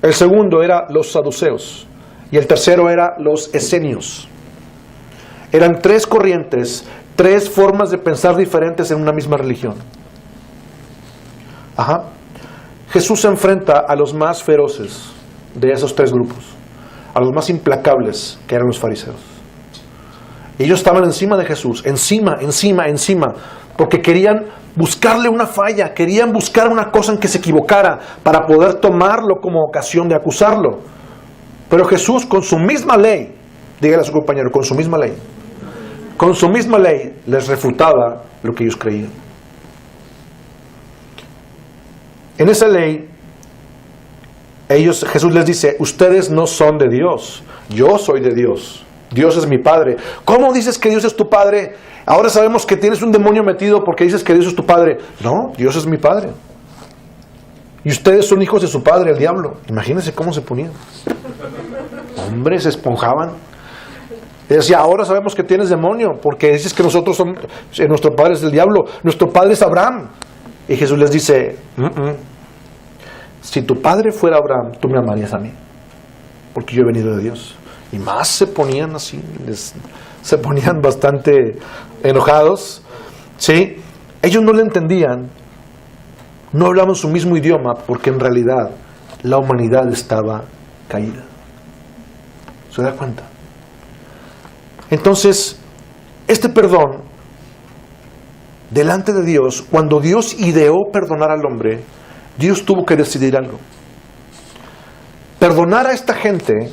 el segundo era los saduceos y el tercero era los esenios. Eran 3 corrientes, 3 formas de pensar diferentes en una misma religión. Jesús se enfrenta a los más feroces de esos tres grupos, a los más implacables, que eran los fariseos. Ellos estaban encima de Jesús, encima, porque querían buscarle una falla, querían buscar una cosa en que se equivocara para poder tomarlo como ocasión de acusarlo. Pero Jesús, con su misma ley, dígale a su compañero, con su misma ley les refutaba lo que ellos creían. En esa ley, Jesús les dice: ustedes no son de Dios, yo soy de Dios. Dios es mi Padre. ¿Cómo dices que Dios es tu Padre? Ahora sabemos que tienes un demonio metido porque dices que Dios es tu Padre. No, Dios es mi Padre. Y ustedes son hijos de su padre, el diablo. Imagínense cómo se ponían. Hombre, se esponjaban. Y decía: ahora sabemos que tienes demonio porque dices que nuestro padre es el diablo. Nuestro padre es Abraham. Y Jesús les dice: si tu padre fuera Abraham, tú me amarías a mí, porque yo he venido de Dios. Y más se ponían así, se ponían bastante enojados, ¿sí? Ellos no le entendían, no hablaban su mismo idioma, porque en realidad la humanidad estaba caída. ¿Se da cuenta? Entonces, este perdón delante de Dios, cuando Dios ideó perdonar al hombre, Dios tuvo que decidir algo. Perdonar a esta gente,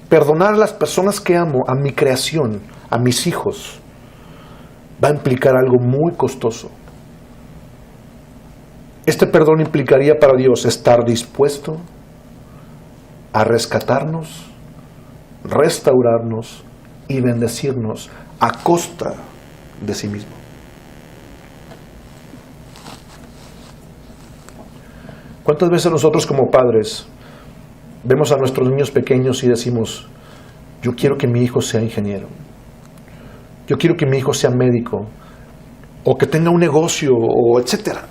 perdonar a las personas que amo, a mi creación, a mis hijos, va a implicar algo muy costoso. Este perdón implicaría para Dios estar dispuesto a rescatarnos, restaurarnos y bendecirnos a costa de sí mismo. ¿Cuántas veces nosotros como padres vemos a nuestros niños pequeños y decimos: yo quiero que mi hijo sea ingeniero, yo quiero que mi hijo sea médico, o que tenga un negocio, o etcétera?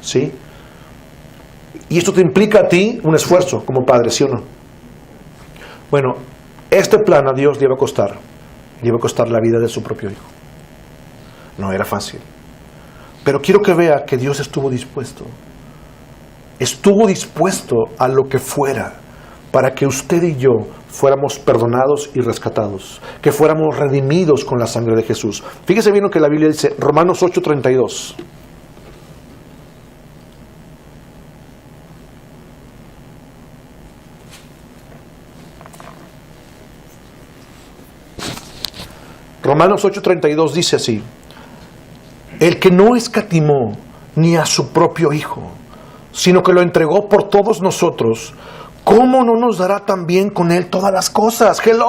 ¿Sí? Y esto te implica a ti un esfuerzo como padre, ¿sí o no? Bueno, este plan a Dios le iba a costar la vida de su propio hijo. No era fácil. Pero quiero que vea que Dios estuvo dispuesto a lo que fuera, para que usted y yo fuéramos perdonados y rescatados, que fuéramos redimidos con la sangre de Jesús. Fíjese bien lo que la Biblia dice, Romanos 8:32. Romanos 8:32 dice así: el que no escatimó ni a su propio Hijo, sino que lo entregó por todos nosotros, ¿cómo no nos dará también con Él todas las cosas? ¡Hello!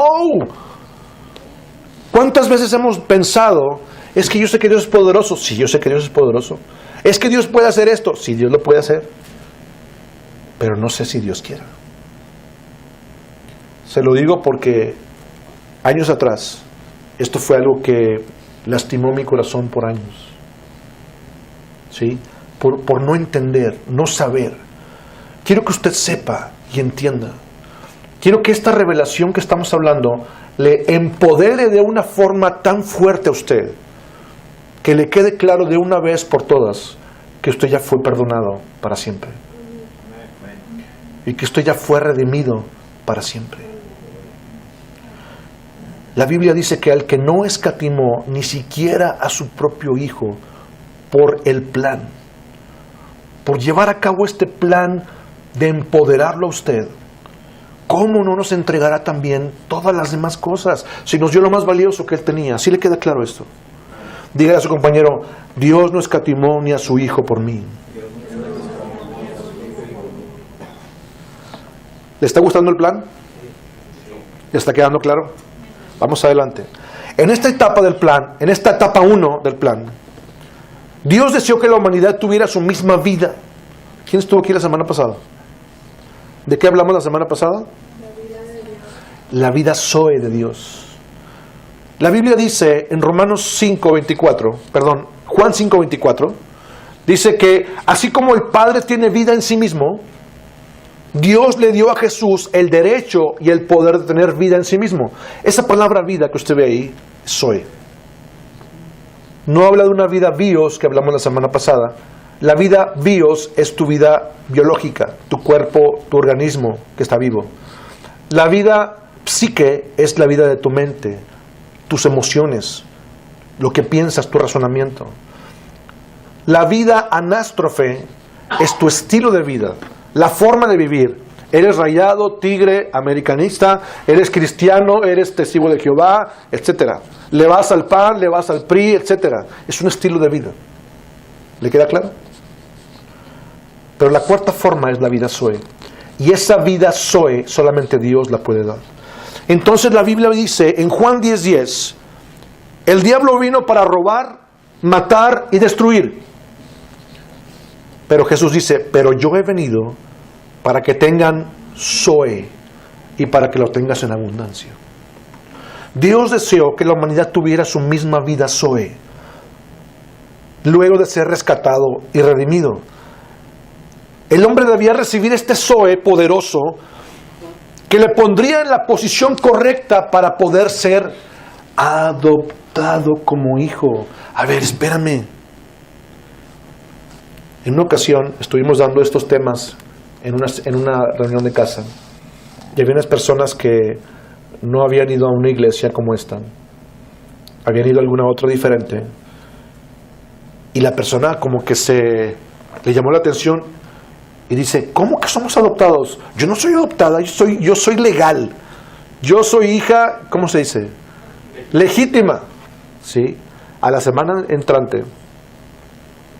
¿Cuántas veces hemos pensado: es que yo sé que Dios es poderoso? Sí, yo sé que Dios es poderoso. ¿Es que Dios puede hacer esto? Sí, Dios lo puede hacer. Pero no sé si Dios quiera. Se lo digo porque años atrás esto fue algo que lastimó mi corazón por años. ¿Sí? Por no entender, no saber. Quiero que usted sepa y entienda. Quiero que esta revelación que estamos hablando le empodere de una forma tan fuerte a usted, que le quede claro de una vez por todas que usted ya fue perdonado para siempre. Y que usted ya fue redimido para siempre. La Biblia dice que al que no escatimó ni siquiera a su propio Hijo, por el plan, por llevar a cabo este plan de empoderarlo a usted, ¿cómo no nos entregará también todas las demás cosas? Si nos dio lo más valioso que Él tenía. ¿Sí le queda claro esto? Dígale a su compañero: Dios no escatimó ni a su Hijo por mí. ¿Le está gustando el plan? ¿Le está quedando claro? Vamos adelante. En esta etapa del plan, en esta etapa 1 del plan, Dios deseó que la humanidad tuviera su misma vida. ¿Quién estuvo aquí la semana pasada? ¿De qué hablamos la semana pasada? La vida Zoe de Dios. La Biblia dice en Juan 5:24, dice que así como el Padre tiene vida en sí mismo, Dios le dio a Jesús el derecho y el poder de tener vida en sí mismo. Esa palabra vida que usted ve ahí, Zoe, no habla de una vida bios que hablamos la semana pasada, La vida bios es tu vida biológica, tu cuerpo, tu organismo que está vivo. La vida psique es la vida de tu mente, tus emociones, lo que piensas, tu razonamiento. La vida anástrofe es tu estilo de vida, la forma de vivir. Eres rayado, tigre, americanista, eres cristiano, eres testigo de Jehová, etc. Le vas al PAN, le vas al PRI, etc. Es un estilo de vida. ¿Le queda claro? Pero la cuarta forma es la vida Zoe. Y esa vida Zoe solamente Dios la puede dar. Entonces la Biblia dice en Juan 10:10, el diablo vino para robar, matar y destruir. Pero Jesús dice, pero yo he venido para que tengan Zoe y para que lo tengas en abundancia. Dios deseó que la humanidad tuviera su misma vida Zoe, luego de ser rescatado y redimido. El hombre debía recibir este Zoe poderoso que le pondría en la posición correcta para poder ser adoptado como hijo. A ver, espérame. En una ocasión estuvimos dando estos temas en una reunión de casa y había unas personas que no habían ido a una iglesia como esta, habían ido a alguna otra diferente, y la persona como que le llamó la atención y dice, ¿cómo que somos adoptados? Yo no soy adoptada, yo soy legal, yo soy hija, ¿cómo se dice? Legítima. ¿Sí? A la semana entrante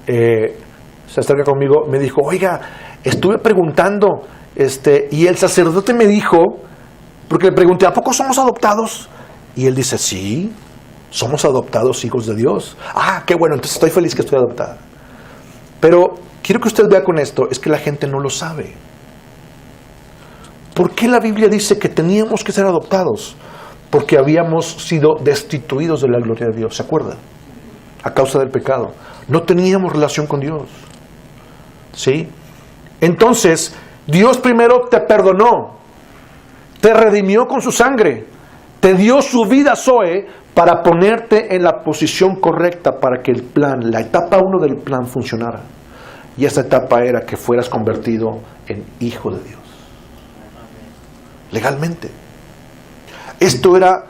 se acerca conmigo, me dijo, oiga, estuve preguntando, y el sacerdote me dijo, porque le pregunté, ¿a poco somos adoptados? Y él dice, sí, somos adoptados hijos de Dios. Ah, qué bueno, entonces estoy feliz que estoy adoptada. Pero quiero que usted vea con esto, es que la gente no lo sabe. ¿Por qué la Biblia dice que teníamos que ser adoptados? Porque habíamos sido destituidos de la gloria de Dios, ¿se acuerda? A causa del pecado. No teníamos relación con Dios. ¿Sí? Entonces, Dios primero te perdonó, te redimió con su sangre, te dio su vida Zoe para ponerte en la posición correcta para que el plan, la etapa 1 del plan funcionara. Y esa etapa era que fueras convertido en hijo de Dios. Legalmente. Esto era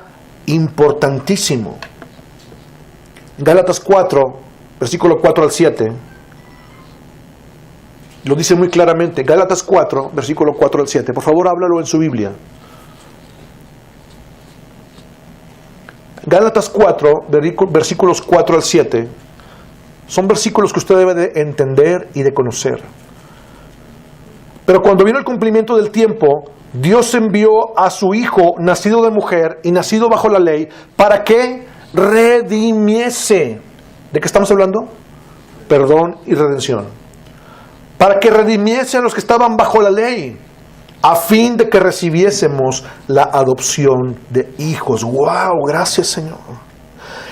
importantísimo. Gálatas 4, versículo 4 al 7. Lo dice muy claramente. Gálatas 4, versículo 4 al 7. Por favor, háblalo en su Biblia. Gálatas 4, versículos 4 al 7. Son versículos que usted debe de entender y de conocer. Pero cuando vino el cumplimiento del tiempo, Dios envió a su Hijo, nacido de mujer y nacido bajo la ley, para que redimiese. ¿De qué estamos hablando? Perdón y redención. Para que redimiese a los que estaban bajo la ley, a fin de que recibiésemos la adopción de hijos. ¡Wow! Gracias, Señor.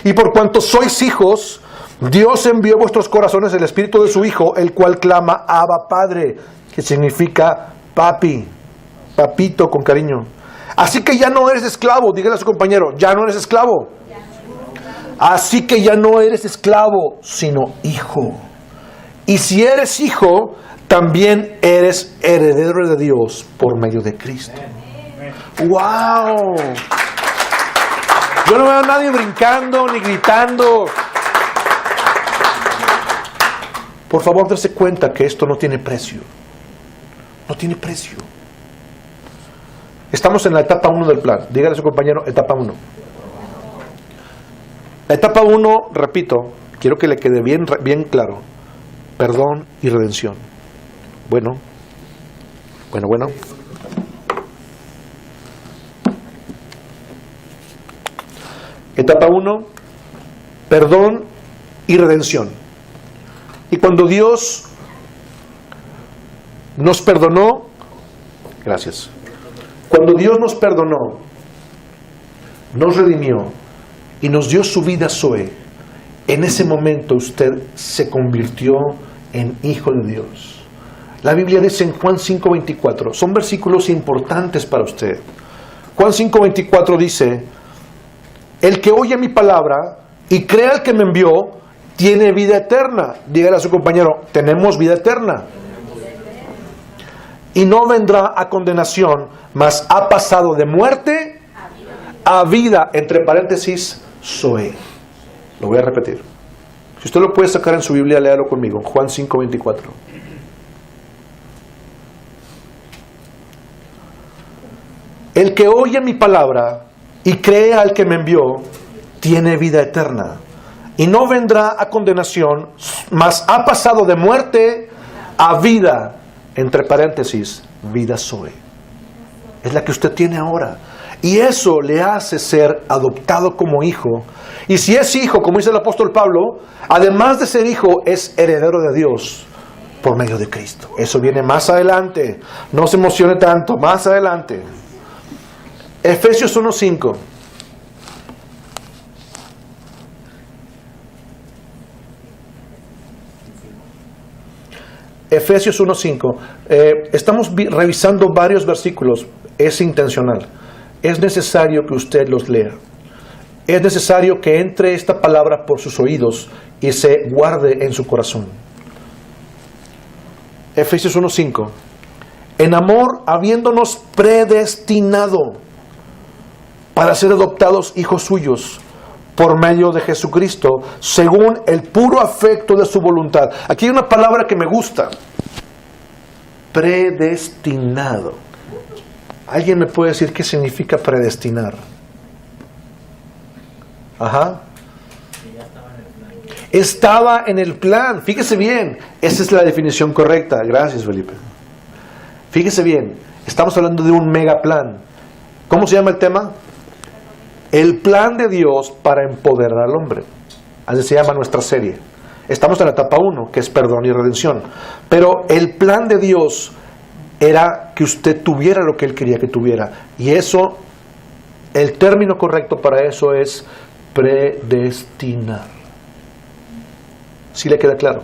Y por cuanto sois hijos, Dios envió a vuestros corazones el Espíritu de su Hijo, el cual clama Abba Padre, que significa papi, papito con cariño. Así que ya no eres esclavo, dígale a su compañero, ya no eres esclavo. Así que ya no eres esclavo, sino hijo. Y si eres hijo, también eres heredero de Dios por medio de Cristo. ¡Wow! Yo no veo a nadie brincando ni gritando. Por favor, dése cuenta que esto no tiene precio. No tiene precio. Estamos en la etapa 1 del plan. Dígale a su compañero, etapa 1. La etapa 1, repito, quiero que le quede bien claro. Perdón y redención. Bueno. Etapa 1, perdón y redención. Y cuando Dios nos perdonó, gracias. Cuando Dios nos perdonó, nos redimió y nos dio su vida Zoe, en ese momento usted se convirtió en hijo de Dios. La Biblia dice en Juan 5:24, son versículos importantes para usted. Juan 5:24 dice, el que oye mi palabra y crea al que me envió, tiene vida eterna. Dígale a su compañero, tenemos vida eterna. Y no vendrá a condenación, mas ha pasado de muerte a vida, entre paréntesis, Zoe. Lo voy a repetir. Si usted lo puede sacar en su Biblia, léalo conmigo. Juan 5:24. El que oye mi palabra y cree al que me envió, tiene vida eterna. Y no vendrá a condenación, mas ha pasado de muerte a vida, entre paréntesis, vida Zoe. Es la que usted tiene ahora. Y eso le hace ser adoptado como hijo. Y si es hijo, como dice el apóstol Pablo, además de ser hijo, es heredero de Dios por medio de Cristo. Eso viene más adelante. No se emocione tanto, más adelante. Efesios 1:5. Efesios 1:5. Estamos revisando varios versículos. Es intencional. Es necesario que usted los lea. Es necesario que entre esta palabra por sus oídos y se guarde en su corazón. Efesios 1:5. En amor, habiéndonos predestinado para ser adoptados hijos suyos por medio de Jesucristo, según el puro afecto de su voluntad. Aquí hay una palabra que me gusta. Predestinado. ¿Alguien me puede decir qué significa predestinar? Ajá. Estaba en el plan. Fíjese bien. Esa es la definición correcta. Gracias, Felipe. Fíjese bien. Estamos hablando de un mega plan. ¿Cómo se llama el tema? El plan de Dios para empoderar al hombre. Así se llama nuestra serie. Estamos en la etapa 1, que es perdón y redención. Pero el plan de Dios era que usted tuviera lo que Él quería que tuviera. Y eso, el término correcto para eso es predestinar. ¿Sí le queda claro?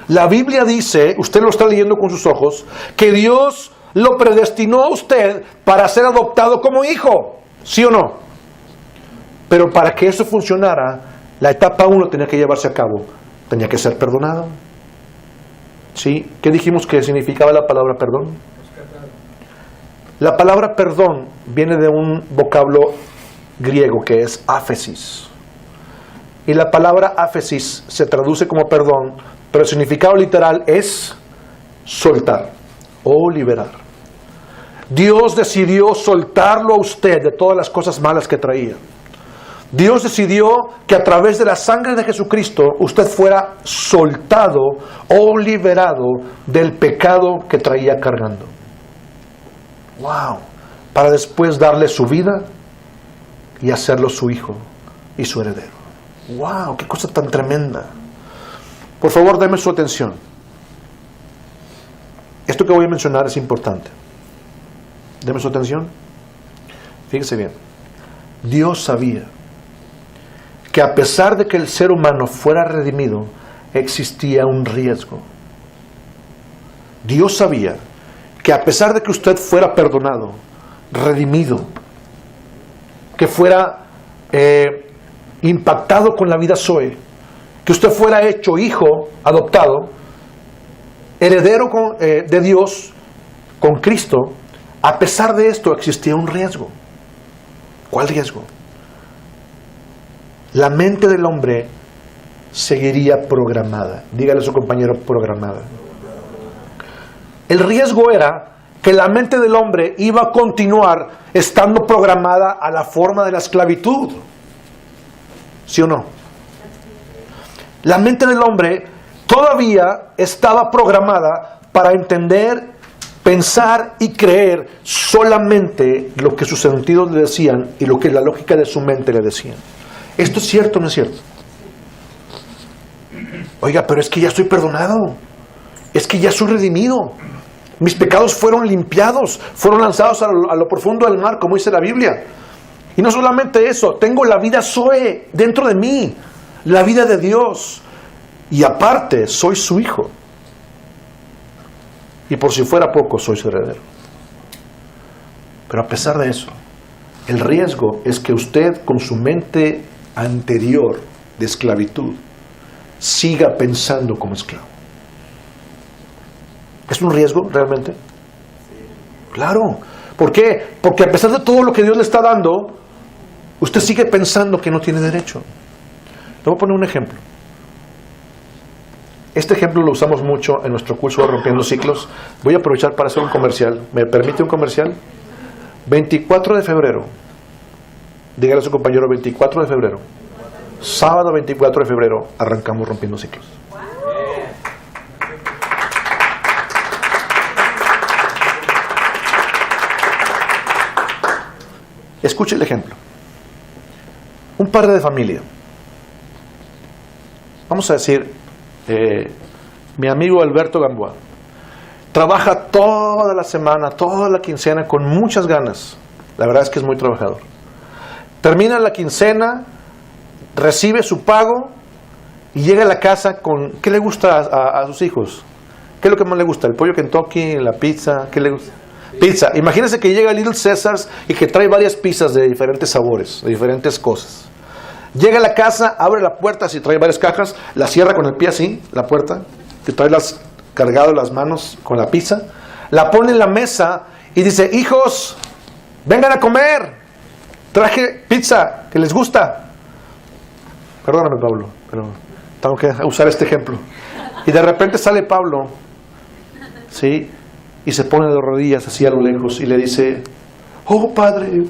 La Biblia dice, usted lo está leyendo con sus ojos, que Dios lo predestinó a usted para ser adoptado como hijo. ¿Sí o no? Pero para que eso funcionara, la etapa 1 tenía que llevarse a cabo. Tenía que ser perdonado. ¿Sí? ¿Qué dijimos que significaba la palabra perdón? La palabra perdón viene de un vocablo griego que es áfesis. Y la palabra áfesis se traduce como perdón, pero el significado literal es soltar o liberar. Dios decidió soltarlo a usted de todas las cosas malas que traía. Dios decidió que a través de la sangre de Jesucristo usted fuera soltado o liberado del pecado que traía cargando. ¡Wow! Para después darle su vida y hacerlo su hijo y su heredero. ¡Wow! ¡Qué cosa tan tremenda! Por favor, denme su atención. Esto que voy a mencionar es importante. Denme su atención. Fíjese bien. Dios sabía que a pesar de que el ser humano fuera redimido, existía un riesgo. Dios sabía que a pesar de que usted fuera perdonado, redimido, que fuera impactado con la vida Zoe, que usted fuera hecho hijo adoptado, heredero de Dios con Cristo, a pesar de esto existía un riesgo. ¿Cuál riesgo? La mente del hombre seguiría programada. Dígale a su compañero, programada. El riesgo era que la mente del hombre iba a continuar estando programada a la forma de la esclavitud. ¿Sí o no? La mente del hombre todavía estaba programada para entender, pensar y creer solamente lo que sus sentidos le decían y lo que la lógica de su mente le decía. ¿Esto es cierto o no es cierto? Oiga, pero es que ya estoy perdonado. Es que ya soy redimido. Mis pecados fueron limpiados, fueron lanzados a lo profundo del mar, como dice la Biblia. Y no solamente eso, tengo la vida Zoe dentro de mí, la vida de Dios. Y aparte, soy su hijo. Y por si fuera poco, soy su heredero. Pero a pesar de eso, el riesgo es que usted, con su mente anterior de esclavitud, siga pensando como esclavo. ¿Es un riesgo realmente? Claro. ¿Por qué? Porque a pesar de todo lo que Dios le está dando, usted sigue pensando que no tiene derecho. Le voy a poner un ejemplo. Este ejemplo lo usamos mucho en nuestro curso de Rompiendo Ciclos. Voy a aprovechar para hacer un comercial. ¿Me permite un comercial? 24 de febrero. Dígale a su compañero, 24 de febrero. Sábado 24 de febrero arrancamos Rompiendo Ciclos. Escuche el ejemplo. Un padre de familia. Vamos a decir, mi amigo Alberto Gamboa trabaja toda la semana, toda la quincena con muchas ganas. La verdad es que es muy trabajador. Termina la quincena, recibe su pago y llega a la casa con... ¿Qué le gusta a sus hijos? ¿Qué es lo que más le gusta? ¿El pollo Kentucky? ¿La pizza? ¿Qué le gusta? Pizza. Imagínense que llega a Little Caesars y que trae varias pizzas de diferentes sabores, de diferentes cosas. Llega a la casa, abre la puerta, si trae varias cajas, la cierra con el pie así, la puerta, que trae cargado las manos con la pizza, la pone en la mesa y dice, hijos, vengan a comer, traje pizza, que les gusta. Perdóname, Pablo, pero tengo que usar este ejemplo. Y de repente sale Pablo, ¿sí? Y se pone de rodillas así a lo lejos y le dice, oh Padre,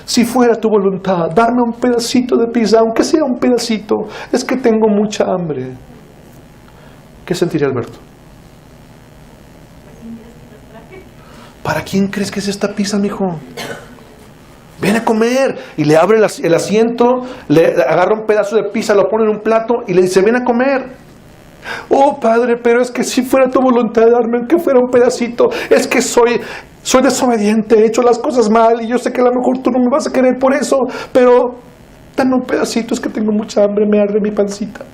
si fuera tu voluntad, darme un pedacito de pizza, aunque sea un pedacito, es que tengo mucha hambre. ¿Qué sentiría Alberto? ¿Para quién crees que es esta pizza, mijo? Ven a comer. Y le abre el asiento, le agarra un pedazo de pizza, lo pone en un plato y le dice, ven a comer. Oh Padre, pero es que si fuera tu voluntad de darme que fuera un pedacito, es que soy desobediente, he hecho las cosas mal y yo sé que a lo mejor tú no me vas a querer por eso, pero dame un pedacito, es que tengo mucha hambre, me arde mi pancita.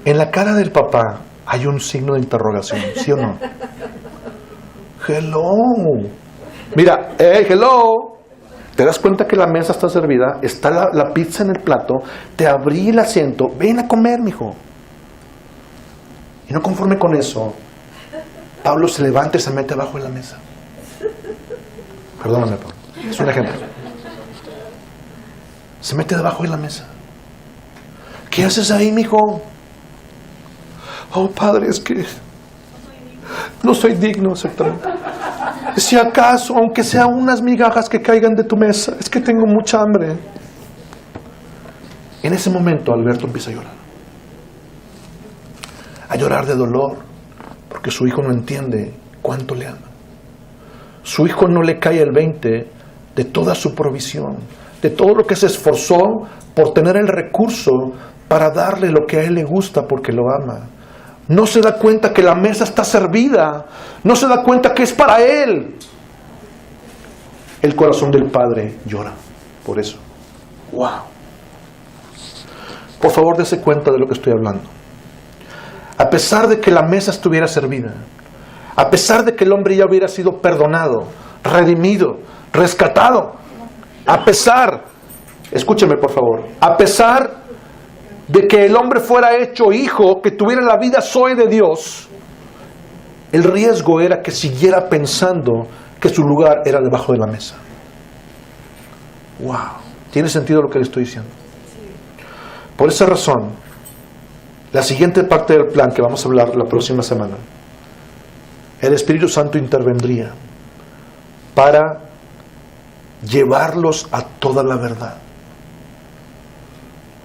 En la cara del papá hay un signo de interrogación, ¿sí o no? Hello. Mira, hello. ¿Te das cuenta que la mesa está servida? Está la pizza en el plato. Te abrí el asiento. Ven a comer, mijo. Y no conforme con eso, Pablo se levanta y se mete abajo de la mesa. Perdóname, Pablo. Es un ejemplo. Se mete debajo de la mesa. ¿Qué haces ahí, mijo? Oh, Padre, es que no soy digno, exactamente. Si acaso, aunque sea unas migajas que caigan de tu mesa, es que tengo mucha hambre. En ese momento Alberto empieza a llorar. A llorar de dolor, porque su hijo no entiende cuánto le ama. Su hijo no le cae el 20 de toda su provisión, de todo lo que se esforzó por tener el recurso para darle lo que a él le gusta porque lo ama. No se da cuenta que la mesa está servida. No se da cuenta que es para él. El corazón del padre llora por eso. ¡Wow! Por favor, dése cuenta de lo que estoy hablando. A pesar de que la mesa estuviera servida, a pesar de que el hombre ya hubiera sido perdonado, redimido, rescatado, a pesar, escúcheme por favor, a pesar de que el hombre fuera hecho hijo, que tuviera la vida Zoe de Dios, el riesgo era que siguiera pensando que su lugar era debajo de la mesa. ¡Wow! ¿Tiene sentido lo que le estoy diciendo? Por esa razón, la siguiente parte del plan que vamos a hablar la próxima semana, el Espíritu Santo intervendría para llevarlos a toda la verdad.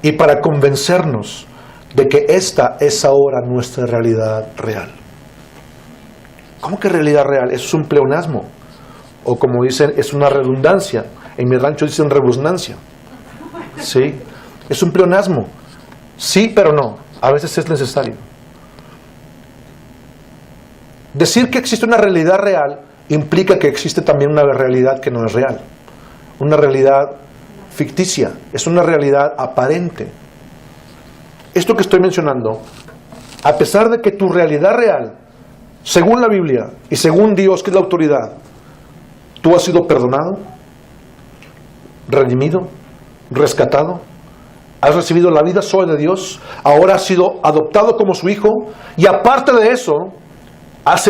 Y para convencernos de que esta es ahora nuestra realidad real. ¿Cómo que realidad real? Eso es un pleonasmo. O como dicen, es una redundancia. En mi rancho dicen rebusnancia. ¿Sí? Es un pleonasmo. Sí, pero no. A veces es necesario. Decir que existe una realidad real implica que existe también una realidad que no es real. Una realidad ficticia, es una realidad aparente. Esto que estoy mencionando, a pesar de que tu realidad real, según la Biblia y según Dios, que es la autoridad, tú has sido perdonado, redimido, rescatado, has recibido la vida sola de Dios, ahora has sido adoptado como su hijo, y aparte de eso, has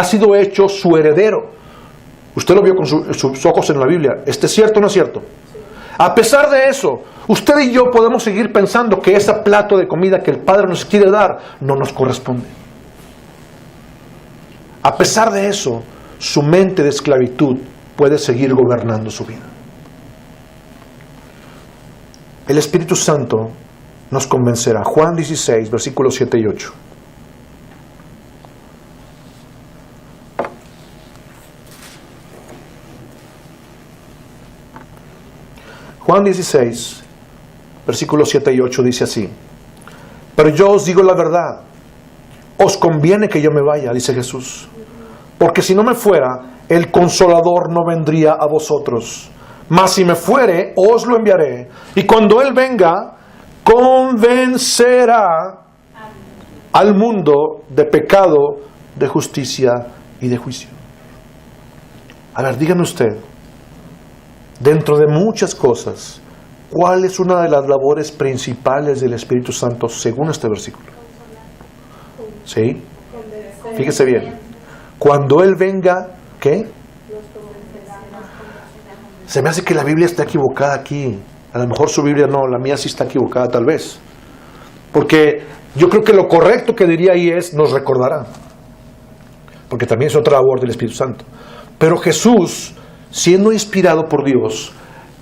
sido hecho su heredero. Usted lo vio con sus ojos en la Biblia. ¿Es cierto o no es cierto? A pesar de eso, usted y yo podemos seguir pensando que ese plato de comida que el Padre nos quiere dar no nos corresponde. A pesar de eso, su mente de esclavitud puede seguir gobernando su vida. El Espíritu Santo nos convencerá. Juan 16, versículos 7 y 8. Juan 16, versículos 7 y 8 dice así: pero yo os digo la verdad, os conviene que yo me vaya, dice Jesús, porque si no me fuera, el Consolador no vendría a vosotros, mas si me fuere, os lo enviaré, y cuando Él venga, convencerá al mundo de pecado, de justicia y de juicio. A ver, dígame usted, dentro de muchas cosas, ¿cuál es una de las labores principales del Espíritu Santo según este versículo? ¿Sí? Fíjese bien. Cuando Él venga, ¿qué? Se me hace que la Biblia está equivocada aquí. A lo mejor su Biblia no, la mía sí está equivocada tal vez. Porque yo creo que lo correcto que diría ahí es, nos recordará. Porque también es otra labor del Espíritu Santo. Pero Jesús, siendo inspirado por Dios,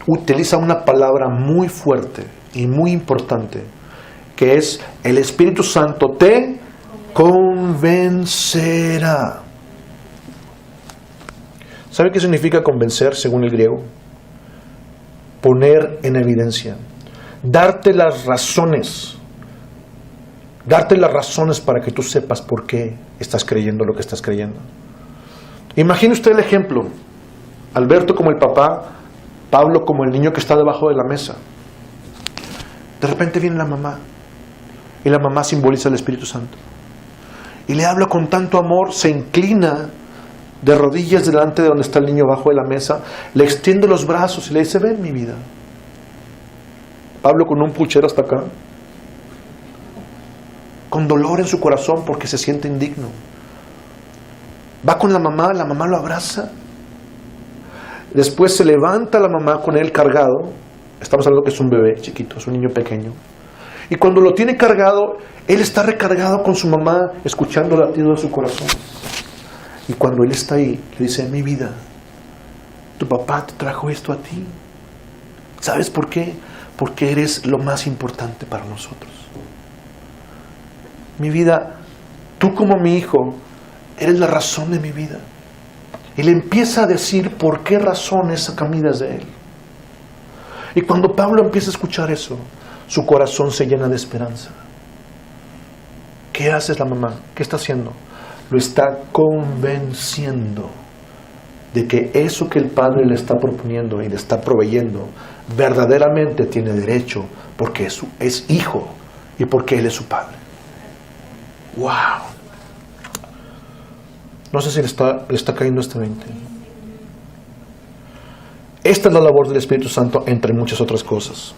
utiliza una palabra muy fuerte y muy importante, que es: el Espíritu Santo te convencerá. ¿Sabe qué significa convencer según el griego? Poner en evidencia, darte las razones para que tú sepas por qué estás creyendo lo que estás creyendo. Imagine usted el ejemplo: Alberto como el papá, Pablo como el niño que está debajo de la mesa. De repente viene la mamá, y la mamá simboliza el Espíritu Santo, y le habla con tanto amor, se inclina de rodillas delante de donde está el niño abajo de la mesa, le extiende los brazos y le dice: ven mi vida. Pablo con un puchero hasta acá, con dolor en su corazón porque se siente indigno. Va con la mamá lo abraza. Después se levanta la mamá con él cargado. Estamos hablando que es un bebé chiquito, es un niño pequeño. Y cuando lo tiene cargado, él está recargado con su mamá, escuchando el latido de su corazón. Y cuando él está ahí, le dice: mi vida, tu papá te trajo esto a ti. ¿Sabes por qué? Porque eres lo más importante para nosotros. Mi vida, tú como mi hijo, eres la razón de mi vida. Y le empieza a decir por qué razones caminas de él. Y cuando Pablo empieza a escuchar eso, su corazón se llena de esperanza. ¿Qué hace la mamá? ¿Qué está haciendo? Lo está convenciendo de que eso que el Padre le está proponiendo y le está proveyendo verdaderamente tiene derecho, porque es hijo y porque Él es su Padre. ¡Wow! No sé si le está cayendo este 20. Esta es la labor del Espíritu Santo, entre muchas otras cosas.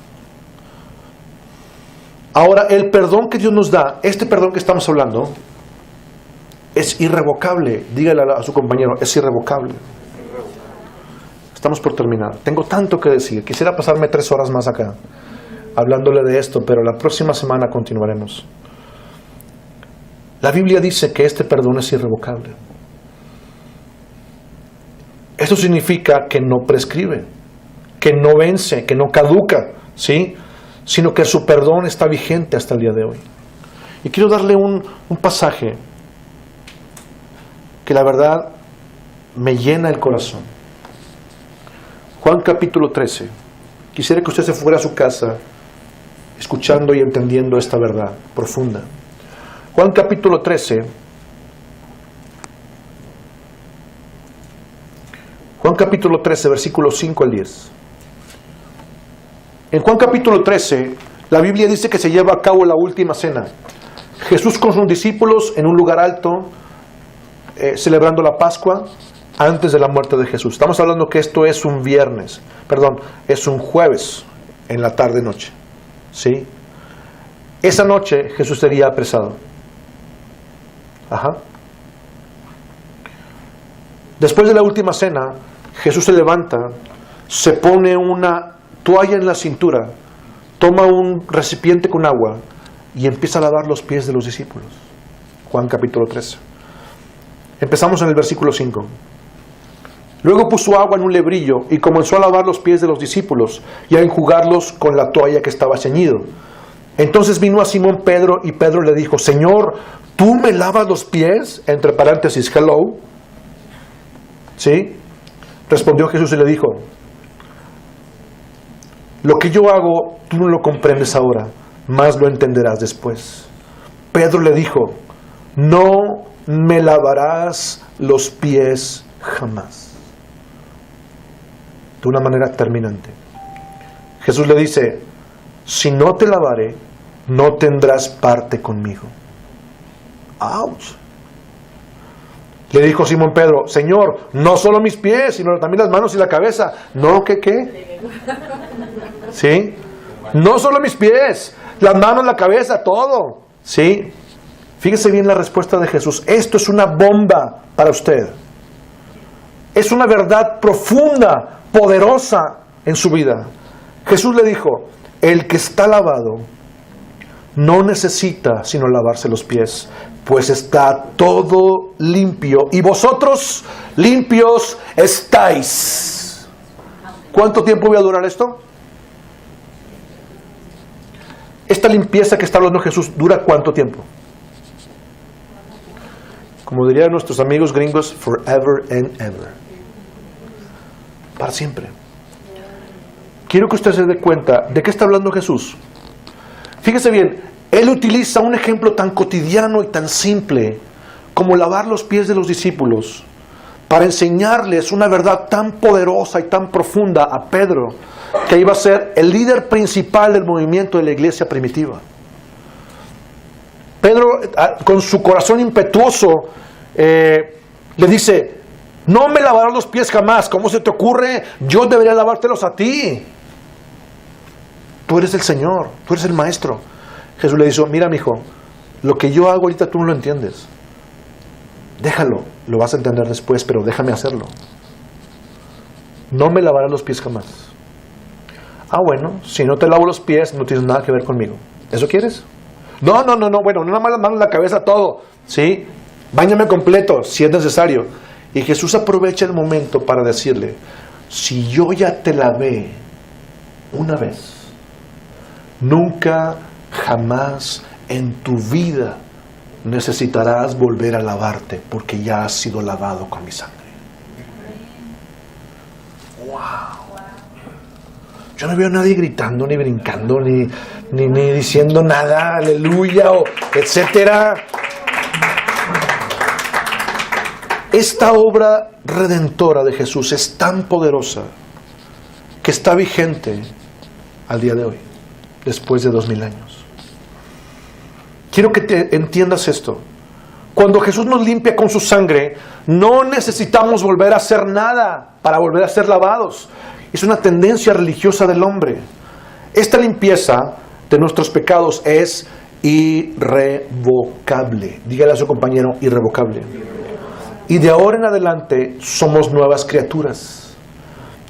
Ahora, el perdón que Dios nos da, este perdón que estamos hablando, es irrevocable. Dígale a su compañero: es irrevocable. Estamos por terminar. Tengo tanto que decir. Quisiera pasarme 3 horas más acá hablándole de esto, pero la próxima semana continuaremos. La Biblia dice que este perdón es irrevocable. Esto significa que no prescribe, que no vence, que no caduca, ¿sí? Sino que su perdón está vigente hasta el día de hoy. Y quiero darle un pasaje que la verdad me llena el corazón. Juan capítulo 13. Quisiera que usted se fuera a su casa escuchando y entendiendo esta verdad profunda. Juan capítulo 13. Juan capítulo 13, versículos 5 al 10. En Juan capítulo 13, la Biblia dice que se lleva a cabo la última cena. Jesús con sus discípulos en un lugar alto, celebrando la Pascua antes de la muerte de Jesús. Estamos hablando que esto es un viernes, es un jueves. en la tarde-noche. ¿Sí? Esa noche Jesús sería apresado. Ajá. Después de la última cena, Jesús se levanta, se pone una toalla en la cintura, toma un recipiente con agua y empieza a lavar los pies de los discípulos. Juan capítulo 13. Empezamos en el versículo 5. Luego puso agua en un lebrillo y comenzó a lavar los pies de los discípulos y a enjugarlos con la toalla que estaba ceñido. Entonces vino a Simón Pedro y Pedro le dijo: Señor, ¿tú me lavas los pies? Entre paréntesis, hello. ¿Sí? Respondió Jesús y le dijo: lo que yo hago, tú no lo comprendes ahora, mas lo entenderás después. Pedro le dijo: no me lavarás los pies jamás. De una manera terminante. Jesús le dice: si no te lavaré, no tendrás parte conmigo. ¡Auch! Le dijo Simón Pedro: Señor, no solo mis pies, sino también las manos y la cabeza. No, ¿qué? ¿Sí? No solo mis pies, las manos, la cabeza, todo. ¿Sí? Fíjese bien la respuesta de Jesús. Esto es una bomba para usted. Es una verdad profunda, poderosa en su vida. Jesús le dijo: el que está lavado no necesita sino lavarse los pies, pues está todo limpio, y vosotros limpios estáis. ¿Cuánto tiempo va a durar esto? Esta limpieza que está hablando Jesús, ¿dura cuánto tiempo? Como dirían nuestros amigos gringos, forever and ever. Para siempre. Quiero que usted se dé cuenta de qué está hablando Jesús. Fíjese bien, Él utiliza un ejemplo tan cotidiano y tan simple como lavar los pies de los discípulos para enseñarles una verdad tan poderosa y tan profunda a Pedro, que iba a ser el líder principal del movimiento de la iglesia primitiva. Pedro, con su corazón impetuoso, le dice: no me lavarás los pies jamás. ¿Cómo se te ocurre? Yo debería lavártelos a ti. Tú eres el Señor, tú eres el Maestro. Jesús le dijo: mira, mijo, lo que yo hago ahorita tú no lo entiendes. Déjalo, lo vas a entender después, pero déjame hacerlo. No me lavarás los pies jamás. Ah, bueno, si no te lavo los pies, no tienes nada que ver conmigo. ¿Eso quieres? No, bueno, no nada más las manos, la cabeza, todo. ¿Sí? Báñame completo, si es necesario. Y Jesús aprovecha el momento para decirle: si yo ya te lavé una vez, nunca, jamás en tu vida necesitarás volver a lavarte, porque ya has sido lavado con mi sangre. ¡Wow! Yo no veo a nadie gritando, ni brincando, ni diciendo nada, aleluya, o etcétera. Esta obra redentora de Jesús es tan poderosa que está vigente al día de hoy, después de 2000 años. Quiero que te entiendas esto. Cuando Jesús nos limpia con su sangre, no necesitamos volver a hacer nada para volver a ser lavados. Es una tendencia religiosa del hombre. Esta limpieza de nuestros pecados es irrevocable. Dígale a su compañero: irrevocable. Y de ahora en adelante somos nuevas criaturas.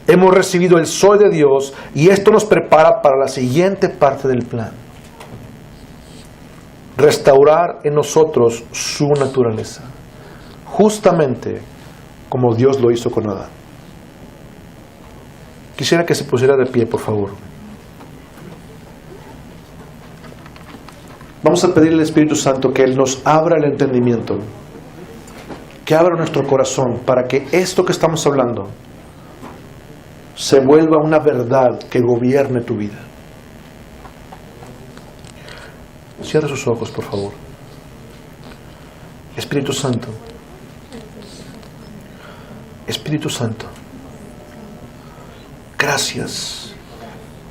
Hemos recibido el soy de Dios y esto nos prepara para la siguiente parte del plan: restaurar en nosotros su naturaleza, justamente como Dios lo hizo con Adán. Quisiera que se pusiera de pie, por favor. Vamos a pedirle al Espíritu Santo que Él nos abra el entendimiento, que abra nuestro corazón para que esto que estamos hablando se vuelva una verdad que gobierne tu vida. Cierra sus ojos, por favor. Espíritu Santo. Espíritu Santo. Gracias.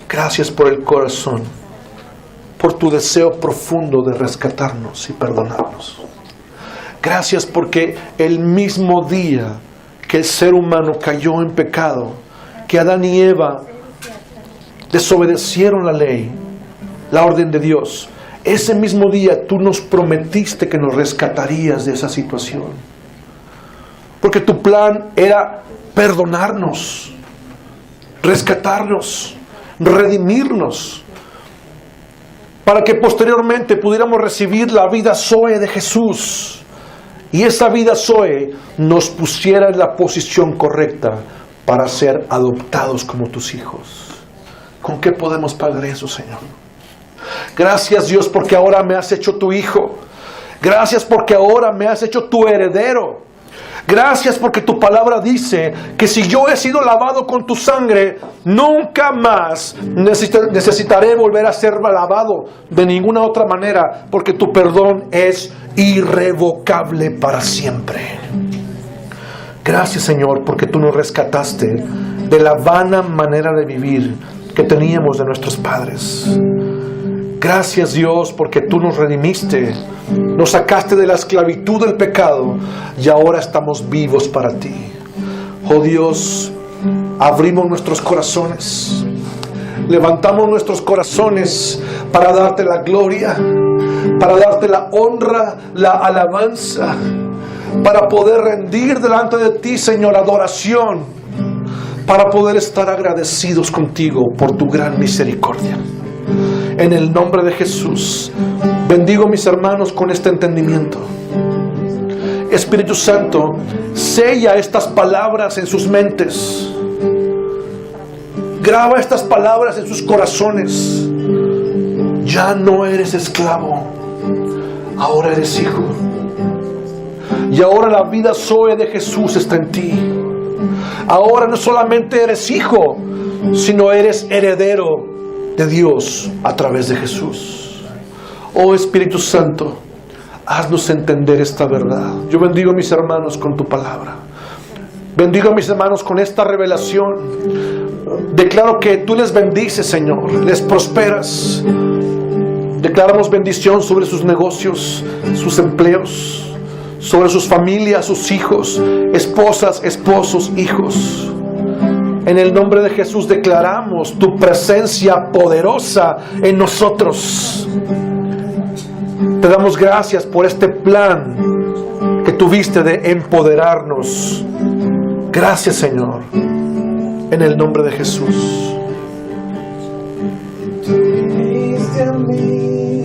Gracias por el corazón, por tu deseo profundo de rescatarnos y perdonarnos. Gracias porque el mismo día que el ser humano cayó en pecado, que Adán y Eva desobedecieron la ley, la orden de Dios, ese mismo día tú nos prometiste que nos rescatarías de esa situación. Porque tu plan era perdonarnos, rescatarnos, redimirnos, para que posteriormente pudiéramos recibir la vida Zoe de Jesús. Y esa vida Zoe nos pusiera en la posición correcta para ser adoptados como tus hijos. ¿Con qué podemos pagar eso, Señor? Gracias, Dios, porque ahora me has hecho tu hijo. Gracias porque ahora me has hecho tu heredero. Gracias porque tu palabra dice que si yo he sido lavado con tu sangre, nunca más necesitaré volver a ser lavado de ninguna otra manera, porque tu perdón es irrevocable para siempre. Gracias, Señor, porque tú nos rescataste de la vana manera de vivir que teníamos de nuestros padres. Gracias, Dios, porque tú nos redimiste, nos sacaste de la esclavitud del pecado y ahora estamos vivos para ti. Oh Dios, abrimos nuestros corazones, levantamos nuestros corazones para darte la gloria, para darte la honra, la alabanza, para poder rendir delante de ti, Señor, adoración, para poder estar agradecidos contigo por tu gran misericordia. En el nombre de Jesús, bendigo a mis hermanos con este entendimiento. Espíritu Santo, sella estas palabras en sus mentes. Graba estas palabras en sus corazones. Ya no eres esclavo, ahora eres hijo. Y ahora la vida Zoe de Jesús está en ti. Ahora no solamente eres hijo, sino eres heredero de Dios a través de Jesús. Oh Espíritu Santo, haznos entender esta verdad. Yo bendigo a mis hermanos con tu palabra. Bendigo a mis hermanos con esta revelación. Declaro que tú les bendices, Señor, les prosperas. Declaramos bendición sobre sus negocios, sus empleos, sobre sus familias, sus hijos, esposas, esposos, hijos. En el nombre de Jesús declaramos tu presencia poderosa en nosotros. Te damos gracias por este plan que tuviste de empoderarnos. Gracias, Señor, en el nombre de Jesús. Tú viniste a mí